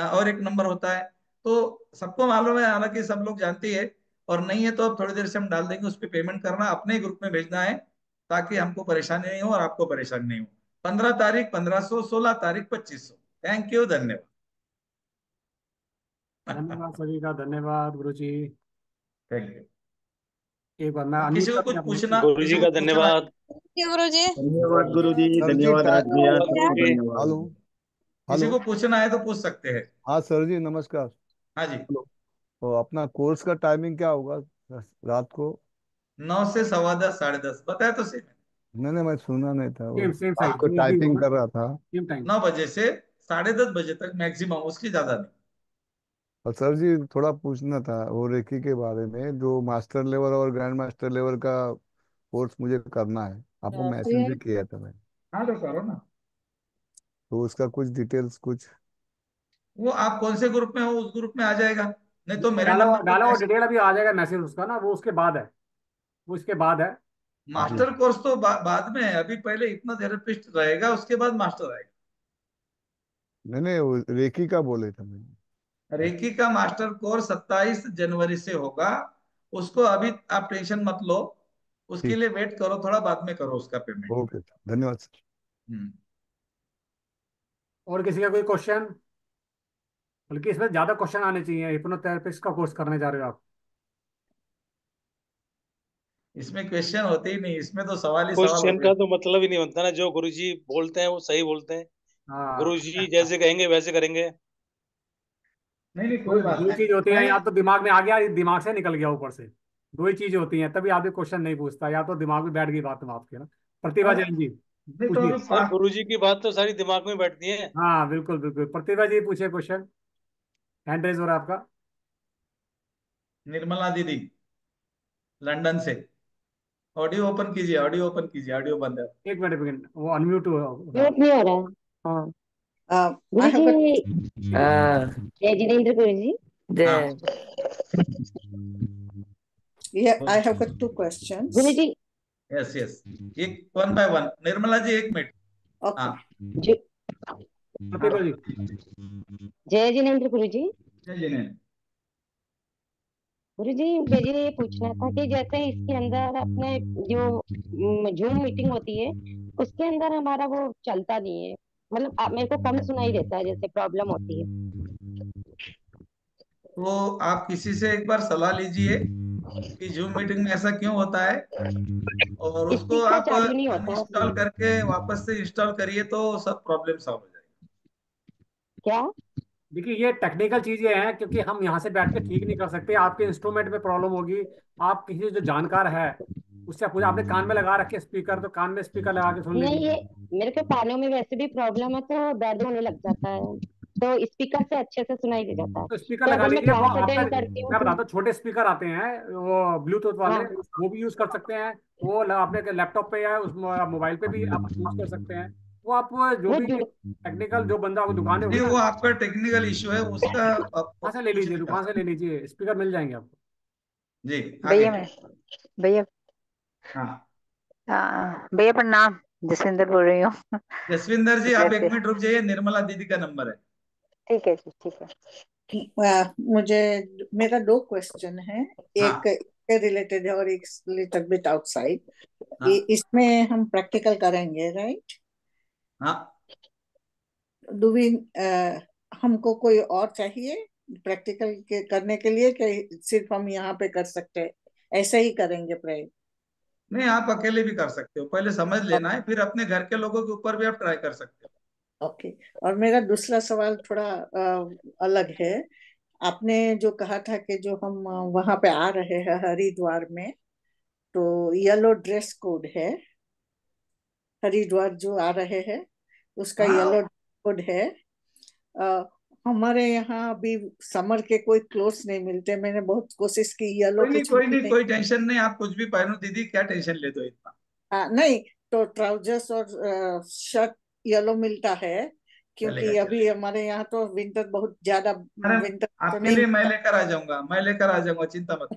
और एक नंबर होता है, तो सबको मालूम है, हालांकि सब लोग जानते हैं। और नहीं है तो अब थोड़ी देर से हम डाल देंगे, उस पर पेमेंट करना, अपने ग्रुप में भेजना है, ताकि हमको परेशानी नहीं हो और आपको परेशानी नहीं हो। 15 तारीख 1500, 16 तारीख 2500। थैंक यू, धन्यवाद। धन्यवाद सभी का, धन्यवाद गुरुजी। Thank you. एक बार मैं और अनम्यूट किसी को कर कुछ दिया अपने। पूछना, गुरु किसी जी को का पूछना है? धन्यवाद। गुरु जी। धन्यवाद गुरु जी, सर जी धन्यवाद राज भैया, गुरु सबको जी। धन्यवाद। हेलो। किसी हेलो। को पूछना है तो पूछ सकते हैं। हाँ सर जी, नमस्कार। हाँ जी। हेलो। तो अपना कोर्स का टाइमिंग क्या होगा रात को? 9 से 10:15, 10:30 बताया तो सही मैंने। मैंने मैं सुना नहीं था वो। सेम सेम रात साइड को एक ही टाइपिंग होगा। कर रहा था। Same time. 9 बजे से 10:30 बजे तक मैक्सिमम, उसकी ज्यादा नहीं। और सर जी थोड़ा पूछना था वो रेकी के बारे में, जो मास्टर लेवल और ग्रैंड मास्टर लेवल का कोर्स मुझे करना है, आपको मैसेज भी किया था मैं। हाँ तो करो ना। तो उसका कुछ डिटेल्स कुछ। वो आप कौन से ग्रुप में हो, उस ग्रुप में आ जाएगा, नहीं तो मेरे डाला नंबर पर डाला वो मैसेज। डिटेल अभी आ जाएगा, मैसेज उसका ना, वो उसके बाद है। वो इसके बाद है। जी। मास्टर कोर्स तो बाद में है, अभी पहले इतना थेरेपिस्ट रहेगा, उसके बाद मास्टर आएगा। नहीं नहीं, वो रेकी का बोले थे मैंने। रेकी का मास्टर कोर्स 27 जनवरी से होगा। उसको अभी आप टेंशन मत लो, उसके ठीक। लिए वेट करो थोड़ा, बाद में करो उसका पेमेंट। ओके सर, धन्यवाद सर। हम्म। और किसी का कोई क्वेश्चन? बल्कि इसमें ज्यादा क्वेश्चन आने चाहिए, हिप्नोथेरेपिस्ट का कोर्स करने जा रहे हो आप। इसमें क्वेश्चन होते ही नहीं, इसमें तो सवाल ही सवाल क्वेश्चन होते का हैं। तो मतलब ही नहीं बनता ना, जो गुरु जी बोलते हैं वो सही बोलते हैं। हाँ। गुरु जी जैसे कहेंगे वैसे करेंगे। नहीं नहीं, कोई दो बात दो ही नहीं। चीज होती है, मैं या तो दिमाग में आ गया या दिमाग से निकल गया ऊपर से। दो ही चीजें होती हैं, तभी आदमी क्वेश्चन नहीं पूछता, या तो दिमाग में बैठ गई बात में आपके ना। प्रतिभा अब जैन जी, नहीं तो अभी पूछिए। सर गुरु जी की बात तो सारी दिमाग में बैठती है। हाँ बिल्कुल बिल्कुल, प्रतिभा जी पूछिए क्वेश्चन। हैंड रेज हो रहा है आपका। निर्मला दीदी, लंदन से। ऑडियो ओपन कीजिए, ऑडियो ओपन कीजिए, ऑडियो बंद है। एक मिनट, एक मिनट, वो अनम्यूट हो रहा। म्यूट नहीं हो रहा है। हाँ। आई गुरु हैव जी। जय जिनेन्द्र गुरु जी। हाँ, जय। I have got two questions. Guru ji. Yes yes, एक one by one. Nirmala ji, 1 minute. हाँ। ओके। ज- प्रतिभा जी। जय जिनेन्द्र गुरु जी। जय जिने। गुरु जी मुझे ये पूछना था कि जैसे इसके अंदर अपने जो जूम मीटिंग होती है, उसके अंदर हमारा वो चलता नहीं है। मतलब मेरे को कम सुनाई देता है, जैसे प्रॉब्लम होती है। तो आप किसी से एक बार सलाह लीजिए कि जूम मीटिंग में ऐसा क्यों होता है, और उसको स्पीकर आप चालू नहीं होता है अनइंस्टॉल उसमें। करके वापस से इंस्टॉल करिए, तो सब प्रॉब्लम सॉल्व हो जाएगी। क्या? देखिए ये टेक्निकल चीजें हैं, क्योंकि हम यहाँ से बैठ के ठीक नहीं कर सकते। आपके इंस्ट्रूमेंट में प्रॉब्लम होगी। आप किसी जो जानकार है उससे पूछा, आपने कान में लगा रखे स्पीकर, तो कान में स्पीकर लगा के सुन नहीं, लीजिए। ये मेरे को कानों में वैसे भी प्रॉब्लम है, तो दर्द होने लग जाता है, तो स्पीकर से अच्छे से सुनाई दे जाता है। तो स्पीकर तो लगा अगर मैं लीजिए वो क्लास आपका। अटेंड करती हूँ मैं तो। बताता हूँ, छोटे स्पीकर आते हैं वो ब्लूटूथ वाले, हाँ। वो भी यूज कर सकते हैं। वो अपने लैपटॉप पे या उस मोबाइल पे भी आप यूज कर सकते हैं। वो आप जो वो भी जुड़। टेक्निकल जो बंदा, वो दुकान होगी नहीं, ना, वो आपका टेक्निकल इशू है, उसका आप वहां से ले कुछ लीजिए, नहीं कर दुकान से ले सकते। लीजिए, स्पीकर मिल जाएंगे आपको। जी, आगे। भैया मैं भैया हाँ, भैया प्रणाम। जसविंदर बोल रही हूँ। जसविंदर जी, आप एक जैसे मिनट रुक जाइए, निर्मला दीदी का नंबर है। ठीक है जी, ठीक है। मुझे मेरा दो क्वेश्चन है। एक हाँ रिलेटेड है और एक लिटिल बिट आउटसाइड। हाँ इसमें हम प्रैक्टिकल करेंगे, राइट? हाँ। डू वी हमको कोई और चाहिए प्रैक्टिकल के करने के लिए, कि सिर्फ हम यहाँ पे कर सकते हैं? ऐसे ही करेंगे प्राय? नहीं, आप अकेले भी कर सकते हो, पहले समझ लेना है, फिर अपने घर के लोगों के ऊपर भी आप ट्राई कर सकते हो। ओके। और मेरा दूसरा सवाल थोड़ा अलग है। आपने जो कहा था कि जो हम वहां पे आ रहे हैं हरिद्वार में, तो येलो ड्रेस कोड है। हरिद्वार जो आ रहे हैं उसका हाँ, येलो कोड है। अ, हमारे यहाँ अभी समर के कोई क्लोथ्स नहीं मिलते। मैंने बहुत कोशिश की येलो कोई नहीं, कुछ कोई भी नहीं, नहीं। कोई टेंशन नहीं, आप कुछ भी पहनो दीदी, क्या टेंशन लेते हो इतना। हाँ नहीं, तो ट्राउजर्स और शर्ट येलो मिलता है, चलेगा क्योंकि अभी चलेगा। हमारे यहाँ तो विंटर बहुत ज्यादा, अरे, विंटर तो आपके नहीं लिए मैं मिलता। लेकर आ जाऊंगा, मैं लेकर आ जाऊंगा, चिंता मत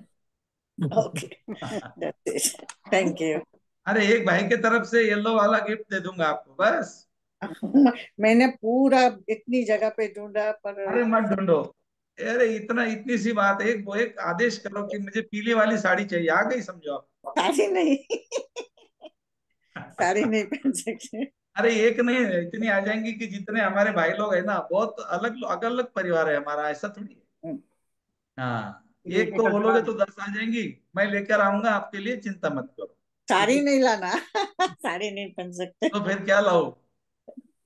ओके, करो। That's it, thank you. अरे, एक भाई के तरफ से येलो वाला गिफ्ट दे दूंगा आपको बस। मैंने पूरा इतनी जगह पे ढूंढा पर अरे मत ढूंढो। अरे इतना, इतनी सी बात है, एक वो एक आदेश करो कि मुझे पीली वाली साड़ी चाहिए, आ गई समझो साड़ी नहीं। साड़ी आप। नहीं पहन सकते। अरे एक नहीं, इतनी आ जाएंगी कि जितने हमारे भाई लोग हैं ना, बहुत अलग अलग अलग परिवार है हमारा, ऐसा थोड़ी है। हाँ, एक एक एक को करके बोलोगे लाना। तो 10 आ जाएंगी। मैं लेकर आऊंगा आपके लिए, चिंता मत करो। साड़ी एक नहीं लाना। साड़ी नहीं पहन सकते। तो फिर क्या लाओ?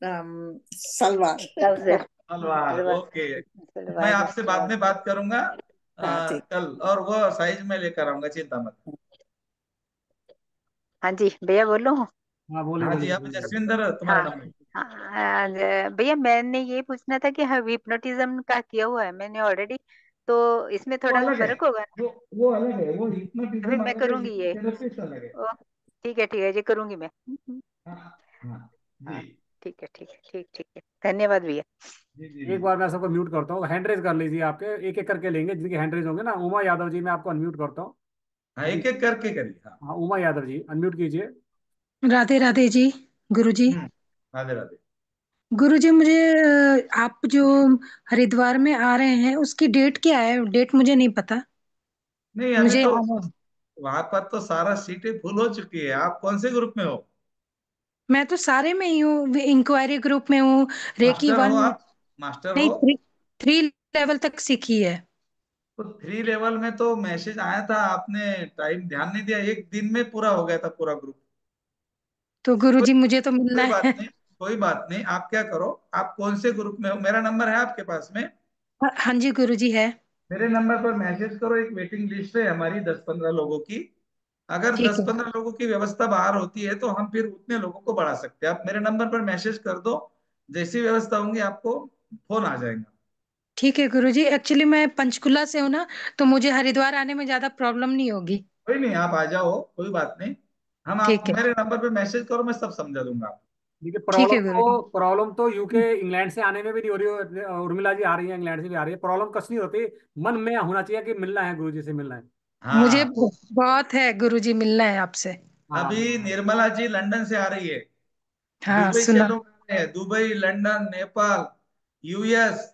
सलवार। ट्राउजर। सलवार, सलवार। ओके। मैं सलवार आपसे बाद सलवार। में बात करूंगा हाँ ठीक। कल, और वो साइज में लेकर आऊंगा, चिंता मत। हाँ जी भैया बोलो। हाँ, बोलिए हाँ बोलिए जी, आप बोलिए। जसविंदर, तुम्हारा हाँ नंबर। हाँ, भैया मैंने ये पूछना था कि हाँ हिप्नोटिज्म का किया हुआ है मैंने ऑलरेडी, तो इसमें वो थोड़ा अलग है, फर्क होगा ना? वो अलग है, वो तो फिर हिप्नोटिज्म मैं अलग है, करूंगी ये। हिप्नोथेरेपिस्ट अलग है। ओ, ठीक है जी करूंगी मैं। हाँ हाँ जी। हाँ ठीक है ठीक है ठीक है, धन्यवाद भैया। जी जी एक जी। बार मैं सबको म्यूट करता हूँ, हैंड रेज कर लीजिए आपके, एक एक करके लेंगे जिनके हैंड रेज होंगे ना। उमा यादव जी, मैं आपको अनम्यूट करता हूँ। हाँ, जी। एक एक करके करिए, हाँ। हाँ, उमा यादव जी अनम्यूट कीजिए। राधे राधे जी। गुरुजी। हम्म। राधे राधे। गुरुजी मुझे आप जो हरिद्वार में आ रहे हैं उसकी डेट क्या है? डेट मुझे नहीं पता। नहीं, अभी मुझे तो आना है। वहां पर तो सारा सीटें फुल हो चुकी है। आप कौन से ग्रुप में हो? मैं तो सारे में ही हूँ, इंक्वायरी ग्रुप में हूँ। रेकी मास्टर हो वन। आप? मास्टर नहीं, हो? थ्री लेवल तक सीखी है। तो 3 लेवल में तो मैसेज आया था, आपने टाइम ध्यान नहीं दिया, एक दिन में पूरा हो गया था पूरा ग्रुप। तो कोई गुरुजी मुझे तो मिलना कोई बात है। नहीं, कोई बात नहीं। आप क्या करो, आप कौन से ग्रुप में हो, मेरा नंबर है आपके पास में। हाँ जी गुरुजी है। मेरे नंबर पर मैसेज करो, एक वेटिंग लिस्ट है हमारी 10-15 लोगों की। अगर ठीक दस है। पंद्रह लोगों की व्यवस्था बाहर होती है तो हम फिर उतने लोगों को बढ़ा सकते हैं। आप मेरे नंबर पर मैसेज कर दो, जैसी व्यवस्था होंगी आपको फोन आ जाएगा। ठीक है गुरुजी, एक्चुअली मैं पंचकुला से हूँ ना, तो मुझे हरिद्वार आने में ज्यादा प्रॉब्लम नहीं होगी। कोई नहीं, आप आ जाओ, कोई बात नहीं। हम आप ठीक है। मेरे नंबर पे मैसेज करो, मैं सब समझा दूंगा आपको। देखिए, ठीक प्रॉब्लम है गुरुजी। तो प्रॉब्लम तो यूके इंग्लैंड से आने में भी नहीं हो रही है। उर्मिला जी आ रही है, इंग्लैंड से भी आ रही है। प्रॉब्लम कुछ नहीं होती, मन में होना चाहिए कि मिलना है, गुरुजी से मिलना है। मुझे हाँ, बहुत है गुरुजी, मिलना है आपसे। हाँ अभी हाँ। निर्मला जी लंदन से आ रही है। हाँ दुबई से सुना। लोग आ रहे हैं, Dubai, London, Nepal, US,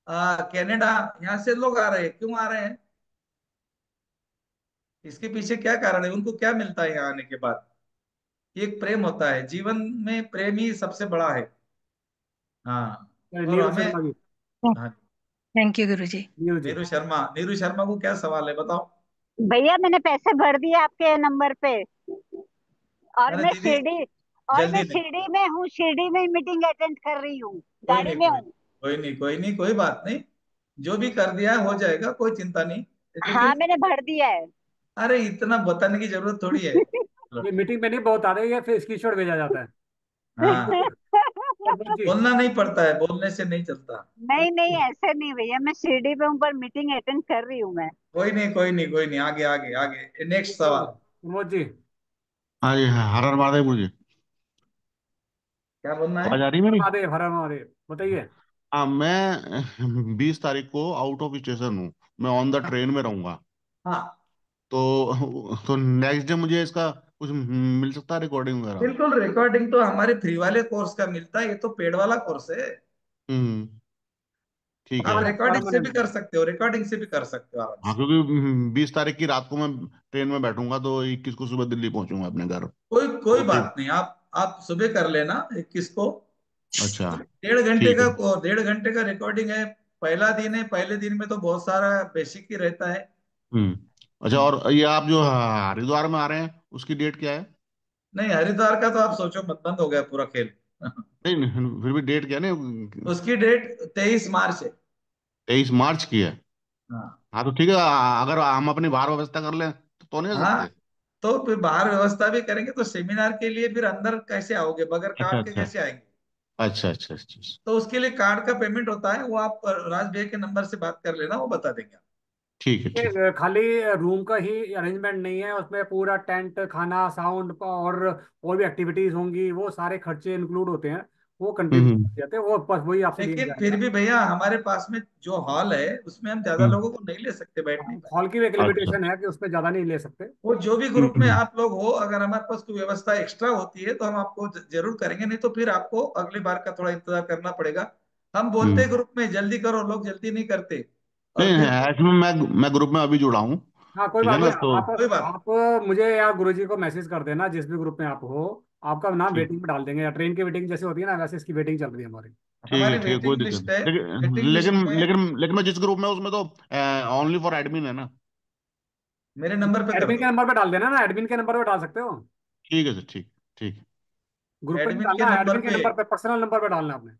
Canada, यहाँ से लोग आ रहे हैं। क्यों आ रहे हैं? इसके पीछे क्या कारण है, उनको क्या मिलता है यहाँ आने के बाद? एक प्रेम होता है जीवन में, प्रेम ही सबसे बड़ा है। हाँ। और नीरू हमें, शर्मा जी। हाँ, थैंक यू गुरुजी। नीरू जी। नीरू शर्मा को क्या सवाल है, बताओ। भैया मैंने पैसे भर दिए आपके नंबर पे, और अरे मैं दीदी, शिरडी, और मैं जल्दी नहीं। शिरडी में हूँ, शिरडी में मीटिंग अटेंड कर रही हूँ, कोई गाड़ी नहीं, में कोई हूँ। नहीं, कोई नहीं, कोई नहीं, कोई बात नहीं। जो भी कर दिया है हो जाएगा, कोई चिंता नहीं। हाँ लेकिन मैंने भर दिया है। अरे इतना बताने की जरूरत थोड़ी है। ये मीटिंग में नहीं बहुत आ रही है, फिर स्क्रीनशॉट भेजा जाता है। हाँ, सरपंच जी। बोलना नहीं पड़ता है, बोलने से नहीं चलता। नहीं नहीं ऐसे नहीं भैया, मैं शिरडी पे हूँ पर मीटिंग अटेंड कर रही हूँ मैं। कोई नहीं, कोई नहीं, कोई नहीं, आगे आगे आगे, नेक्स्ट सवाल। प्रमोद जी। हाँ जी, हाँ, हर हर महादेव गुरु जी। क्या बोलना है? आवाज आ रही है मेरी? महादेव, हर हर महादेव, बताइए। हाँ, मैं 20 तारीख को आउट ऑफ स्टेशन हूँ। मैं ऑन द ट्रेन में रहूंगा। हाँ, तो नेक्स्ट डे मुझे इसका कुछ मिल सकता है, रिकॉर्डिंग वगैरह? बिल्कुल। रिकॉर्डिंग तो हमारे फ्री वाले कोर्स का मिलता है, ये तो पेड वाला कोर्स है। हम्म। ठीक आप है। रिकॉर्डिंग से भी परमानेंट। कर सकते हो, रिकॉर्डिंग से भी कर सकते हो आराम हाँ, से। क्योंकि 20 तारीख की रात को मैं ट्रेन में बैठूंगा, तो 21 को सुबह दिल्ली पहुंचूंगा अपने घर। कोई कोई तो फिर बात नहीं, आप सुबह कर लेना 21 को। अच्छा, 1.5 घंटे ठीक का, है। 1.5 घंटे का रिकॉर्डिंग है। पहला दिन है, पहले दिन में तो बहुत सारा बेसिक ही रहता है। अच्छा, और ये आप जो हरिद्वार में आ रहे हैं उसकी डेट क्या है? नहीं, हरिद्वार का तो आप सोचो मत, बंद हो गया पूरा खेल। नहीं नहीं, फिर भी डेट क्या है ना? उसकी डेट 23 मार्च है। 23 मार्च की है। हाँ हाँ, तो ठीक है। अगर हम अपनी बाहर व्यवस्था कर लें तो नहीं आ हाँ, सकते? तो फिर बाहर व्यवस्था भी करेंगे, तो सेमिनार के लिए फिर अंदर कैसे आओगे, बगैर अच्छा कार्ड के अच्छा कैसे आएंगे? अच्छा अच्छा अच्छा। तो उसके लिए कार्ड का पेमेंट होता है, वो आप राज भैया के नंबर से बात कर लेना, वो बता देंगे। ठीक है ठीक है। ये खाली रूम का ही अरेंजमेंट नहीं है, उसमें पूरा टेंट, खाना, साउंड और भी एक्टिविटीज होंगी, वो सारे खर्चे इंक्लूड होते हैं, वो कंट्रीब्यूट हम्म जाते हैं, वो बस वही आपसे लिया लेकिन फिर जाएगा। भी भैया हमारे पास में जो हॉल है उसमें हम ज्यादा हम्म। लोगों को नहीं ले सकते बैठने का। हॉल की भी एक अच्छा। लिमिटेशन है कि उसमें ज्यादा नहीं ले सकते। वो जो भी ग्रुप में हम्म आप लोग हो, अगर हमारे पास कोई व्यवस्था एक्स्ट्रा होती है तो हम आपको जरूर करेंगे, नहीं तो फिर आपको अगली बार का थोड़ा इंतजार करना पड़ेगा। हम बोलते हैं हम्म। ग्रुप में जल्दी करो, लोग जल्दी नहीं करते, और नहीं फिर एक्चुअली मैं ग्रुप में अभी जुड़ा हूँ। हाँ कोई ठीक है बात ना नहीं। तो। आप कोई बात। आप मुझे या गुरुजी को मैसेज कर देना, जिस भी ग्रुप में आप हो, आपका नाम ठीक वेटिंग में डाल देंगे, या ट्रेन की वेटिंग जैसे होती है ना, वैसे इसकी वेटिंग चल रही है हमारी। हमारी ठीक है कोई वेटिंग दिक्कत लिस्ट है। नहीं, लेकिन वेटिंग लिस्ट लेकिन में लेकिन लेकिन मैं जिस ग्रुप में हूं, उसमें तो ओनली फॉर एडमिन है ना। मेरे नंबर पे कर एडमिन के दो। नंबर पे डाल देना ना, एडमिन के नंबर पे डाल सकते हो। ठीक है सर ठीक। ठीक ग्रुप पे नहीं एडमिन के डालना, नंबर एडमिन के पे। नंबर पे, पर्सनल नंबर पे डालना आपने।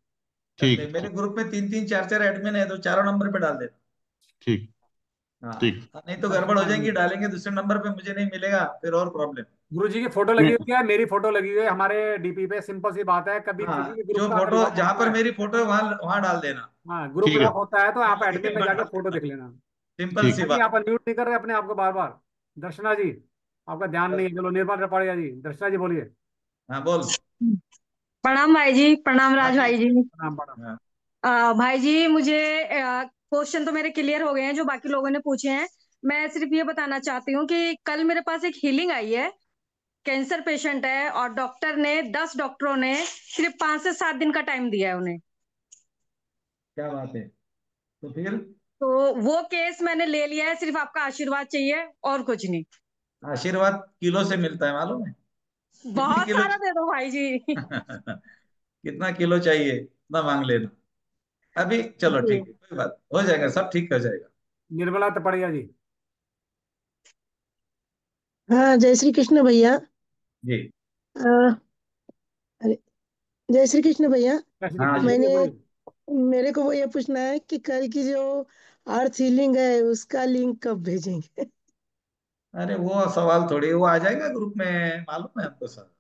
ठीक नहीं, है मेरे ठीक। ग्रुप में तीन तीन चार चार एडमिन है, तो चारों नंबर पे डाल देना। ठीक हाँ, ठीक। नहीं तो गड़बड़ हो दर्शना जी, जाएंगी, डालेंगे दूसरे नंबर पे मुझे नहीं मिलेगा, फिर और प्रॉब्लम। गुरु जी की फोटो लगी नहीं हुई है, मेरी फोटो लगी हुई है हमारे डीपी पे, सिंपल सी बात है, कभी हाँ, किसी भी ग्रुप जो का अगर फोटो लॉक जहां होता पर है, मेरी फोटो है वहां वहां डाल देना। हाँ ग्रुप ठीक है। लॉक होता है, तो आप एडमिन में वहां जाके डाल फोटो देना। देख लेना। सिंपल ठीक सी दर्शना जी, बात। आप अनम्यूट नहीं कर रहे अपने आप को बार बार। दर्शना जी, आपका ध्यान नहीं है, चलो निर्मल रपाड़िया जी, दर्शना जी बोलिए। हाँ बोल। प्रणाम भाई जी, प्रणाम हाँ राज जी। भाई जी। प्रणाम प्रणाम। हाँ। भाई जी, मुझे क्वेश्चन तो मेरे क्लियर हो गए हैं जो बाकी लोगों ने पूछे हैं। मैं सिर्फ ये बताना चाहती हूँ कि कल मेरे पास एक हीलिंग आई है। कैंसर पेशेंट है, और डॉक्टरों ने सिर्फ 5 से 7 दिन का टाइम दिया है उन्हें। क्या बात है। तो फिर तो वो केस मैंने ले लिया है, सिर्फ आपका आशीर्वाद चाहिए और कुछ नहीं। आशीर्वाद किलो से मिलता है मालूम है? कितने बहुत किलो सारा दे दो भाई जी। कितना किलो चाहिए उतना मांग लेना। अभी चलो जी। ठीक है, कोई बात, हो जाएगा, सब ठीक हो जाएगा। निर्मला तपड़िया जी। हाँ, जय श्री कृष्ण भैया। जी। अ, अरे, जय श्री कृष्ण भैया। जय श्री हाँ कृष्ण, जी। बोलिए मैंने बोलिए। मेरे को वो ये पूछना है कि कल की जो अर्थ हीलिंग है उसका लिंक कब भेजेंगे? अरे वो सवाल थोड़ी, वो आ जाएगा ग्रुप में, मालूम है हमको सब।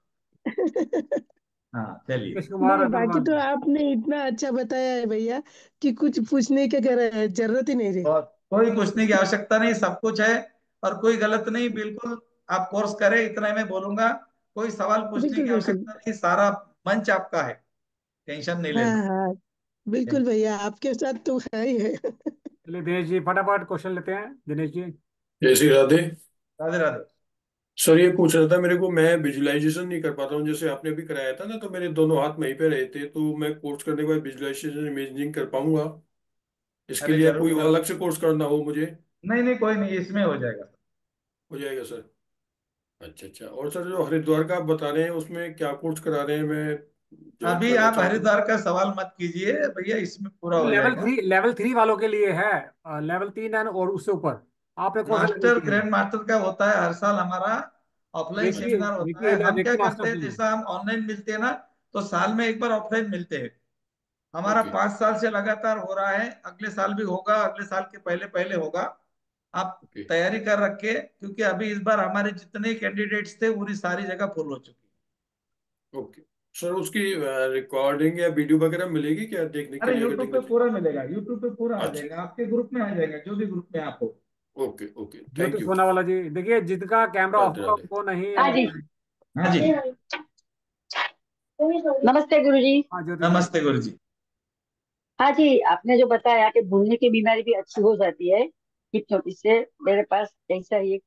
हाँ चलिए। मुकेश कुमार नहीं, बाकी अग्रवाल तो जी। आपने इतना अच्छा बताया है भैया कि कुछ पूछने की जरूरत ही नहीं रही। और कोई पूछने की आवश्यकता नहीं, सब कुछ है। और कोई गलत नहीं, बिल्कुल। आप कोर्स करें, इतना ही मैं बोलूंगा। कोई सवाल पूछने बिल्कुल की बिल्कुल। आवश्यकता नहीं, सारा मंच आपका है। टेंशन नहीं हाँ लेना। हाँ, बिल्कुल भैया, आपके साथ तो है ही है। चलिए दिनेश जी, फटाफट क्वेश्चन लेते हैं, दिनेश जी। जय श्री राधे। राधे राधे। सर ये पूछ रहा था मेरे को, मैं विजुअलाइजेशन नहीं कर पाता हूँ, जैसे आपने अभी कराया था ना, तो मेरे दोनों हाथ वहीं पे रहे थे, तो मैं कोर्स करने के बाद विजुअलाइजेशन इमेजिंग कर पाऊंगा? इसके अरे लिए जरूर कोई कर। अलग से कोर्स करना हो मुझे? नहीं नहीं, कोई नहीं, इसमें हो जाएगा। हो जाएगा सर। अच्छा अच्छा। और सर जो हरिद्वार का आप बता रहे हैं उसमें क्या कोर्स करा रहे हैं, मैं ज्वाइन अभी करना आप चाहता हूँ। हरिद्वार का सवाल मत कीजिए भैया, इसमें पूरा हो लेवल जाएगा। 3, लेवल 3 वालों के लिए है, लेवल 3 है और उससे ऊपर। आपने कौन सा लेवल मास्टर 3 है? ग्रैंड मास्टर का होता है हर साल हमारा, ऑफलाइन अच्छा देखिए अच्छा। सेमिनार होता देखिए, है। मैं हम क्या देखिए करते मास्टर हैं, जी। जैसा हम ऑनलाइन मिलते हैं ना, तो साल में एक बार ऑफलाइन मिलते हैं। हमारा ओके 5 साल से लगातार हो रहा है, अगले साल भी होगा, अगले साल के पहले पहले होगा। आप ओके तैयारी कर रखे, क्योंकि अभी इस बार हमारे जितने कैंडिडेट्स थे पूरी सारी जगह फुल हो चुकी ओके। सर उसकी रिकॉर्डिंग या वीडियो वगैरह मिलेगी क्या देखने है। के अरे लिए, अगर यूट्यूब देखना पे चाहिए? पूरा मिलेगा, यूट्यूब पे पूरा आ अच्छा। जाएगा, आपके ग्रुप में आ जाएगा, जो भी ग्रुप में आप हो। Okay okay, Jyoti thank you. Sonawala ji, देखिए जिनका कैमरा ऑफ राधे होगा राधे। उनको नहीं हाँ अलाउ जी। करें। हाँ जी। नमस्ते गुरुजी। हाँ ज्योति जी। नमस्ते गुरु जी। हाँ जी, आपने जो बताया कि भूलने की बीमारी भी अच्छी हो जाती है हिप्नोटिस से, मेरे पास ऐसा ही एक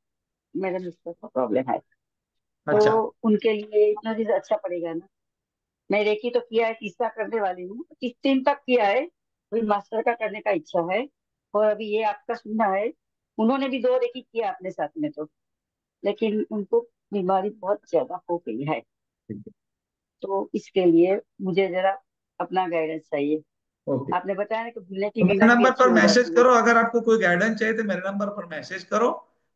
मेरे मिस्टर का प्रॉब्लम है। तो अच्छा। उनके लिए हिप्नोटिस अच्छा पड़ेगा ना? मैं रेकी तो किया है, तीसरा करने वाली हूँ, 3 तक किया है। अभी मास्टर का करने का इच्छा है। और अभी ये आपका सुनना है। उन्होंने भी 2 रेकी किया अपने साथ में, तो लेकिन उनको बीमारी बहुत ज्यादा हो गई है। तो इसके लिए मुझे जरा अपना गाइडेंस चाहिए। ओके। आपने बताया ना कि भूलने की तो मेरे बीमारी भी नंबर अच्छी पर हो मैसेज जाती है। करो, अगर आपको कोई गाइडेंस चाहिए तो मेरे नंबर पर मैसेज करो।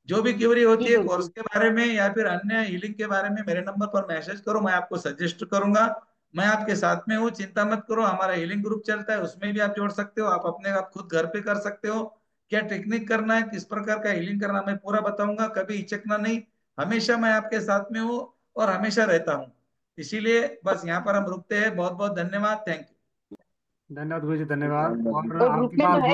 जो भी क्वेरी होती जी है कोर्स गुरुजी। के बारे में या फिर अन्य हीलिंग के बारे में, मेरे नंबर पर मैसेज करो, मैं आपको सजेस्ट करूंगा। मैं आपके साथ में हूँ, चिंता मत करो। हमारा हीलिंग ग्रुप चलता है, उसमें भी आप जोड़ सकते हो, आप अपने आप खुद घर पे कर सकते हो। क्या टेक्निक करना है, किस प्रकार का हीलिंग करना है, मैं पूरा बताऊंगा, कभी हिचकना नहीं। हमेशा मैं आपके साथ में हूँ और हमेशा रहता हूँ। इसीलिए बस यहाँ पर हम रुकते हैं। बहुत बहुत धन्यवाद। Thank you. धन्यवाद गुरु जी, धन्यवाद। और और ग्रुप आपकी में तो बात है बहुत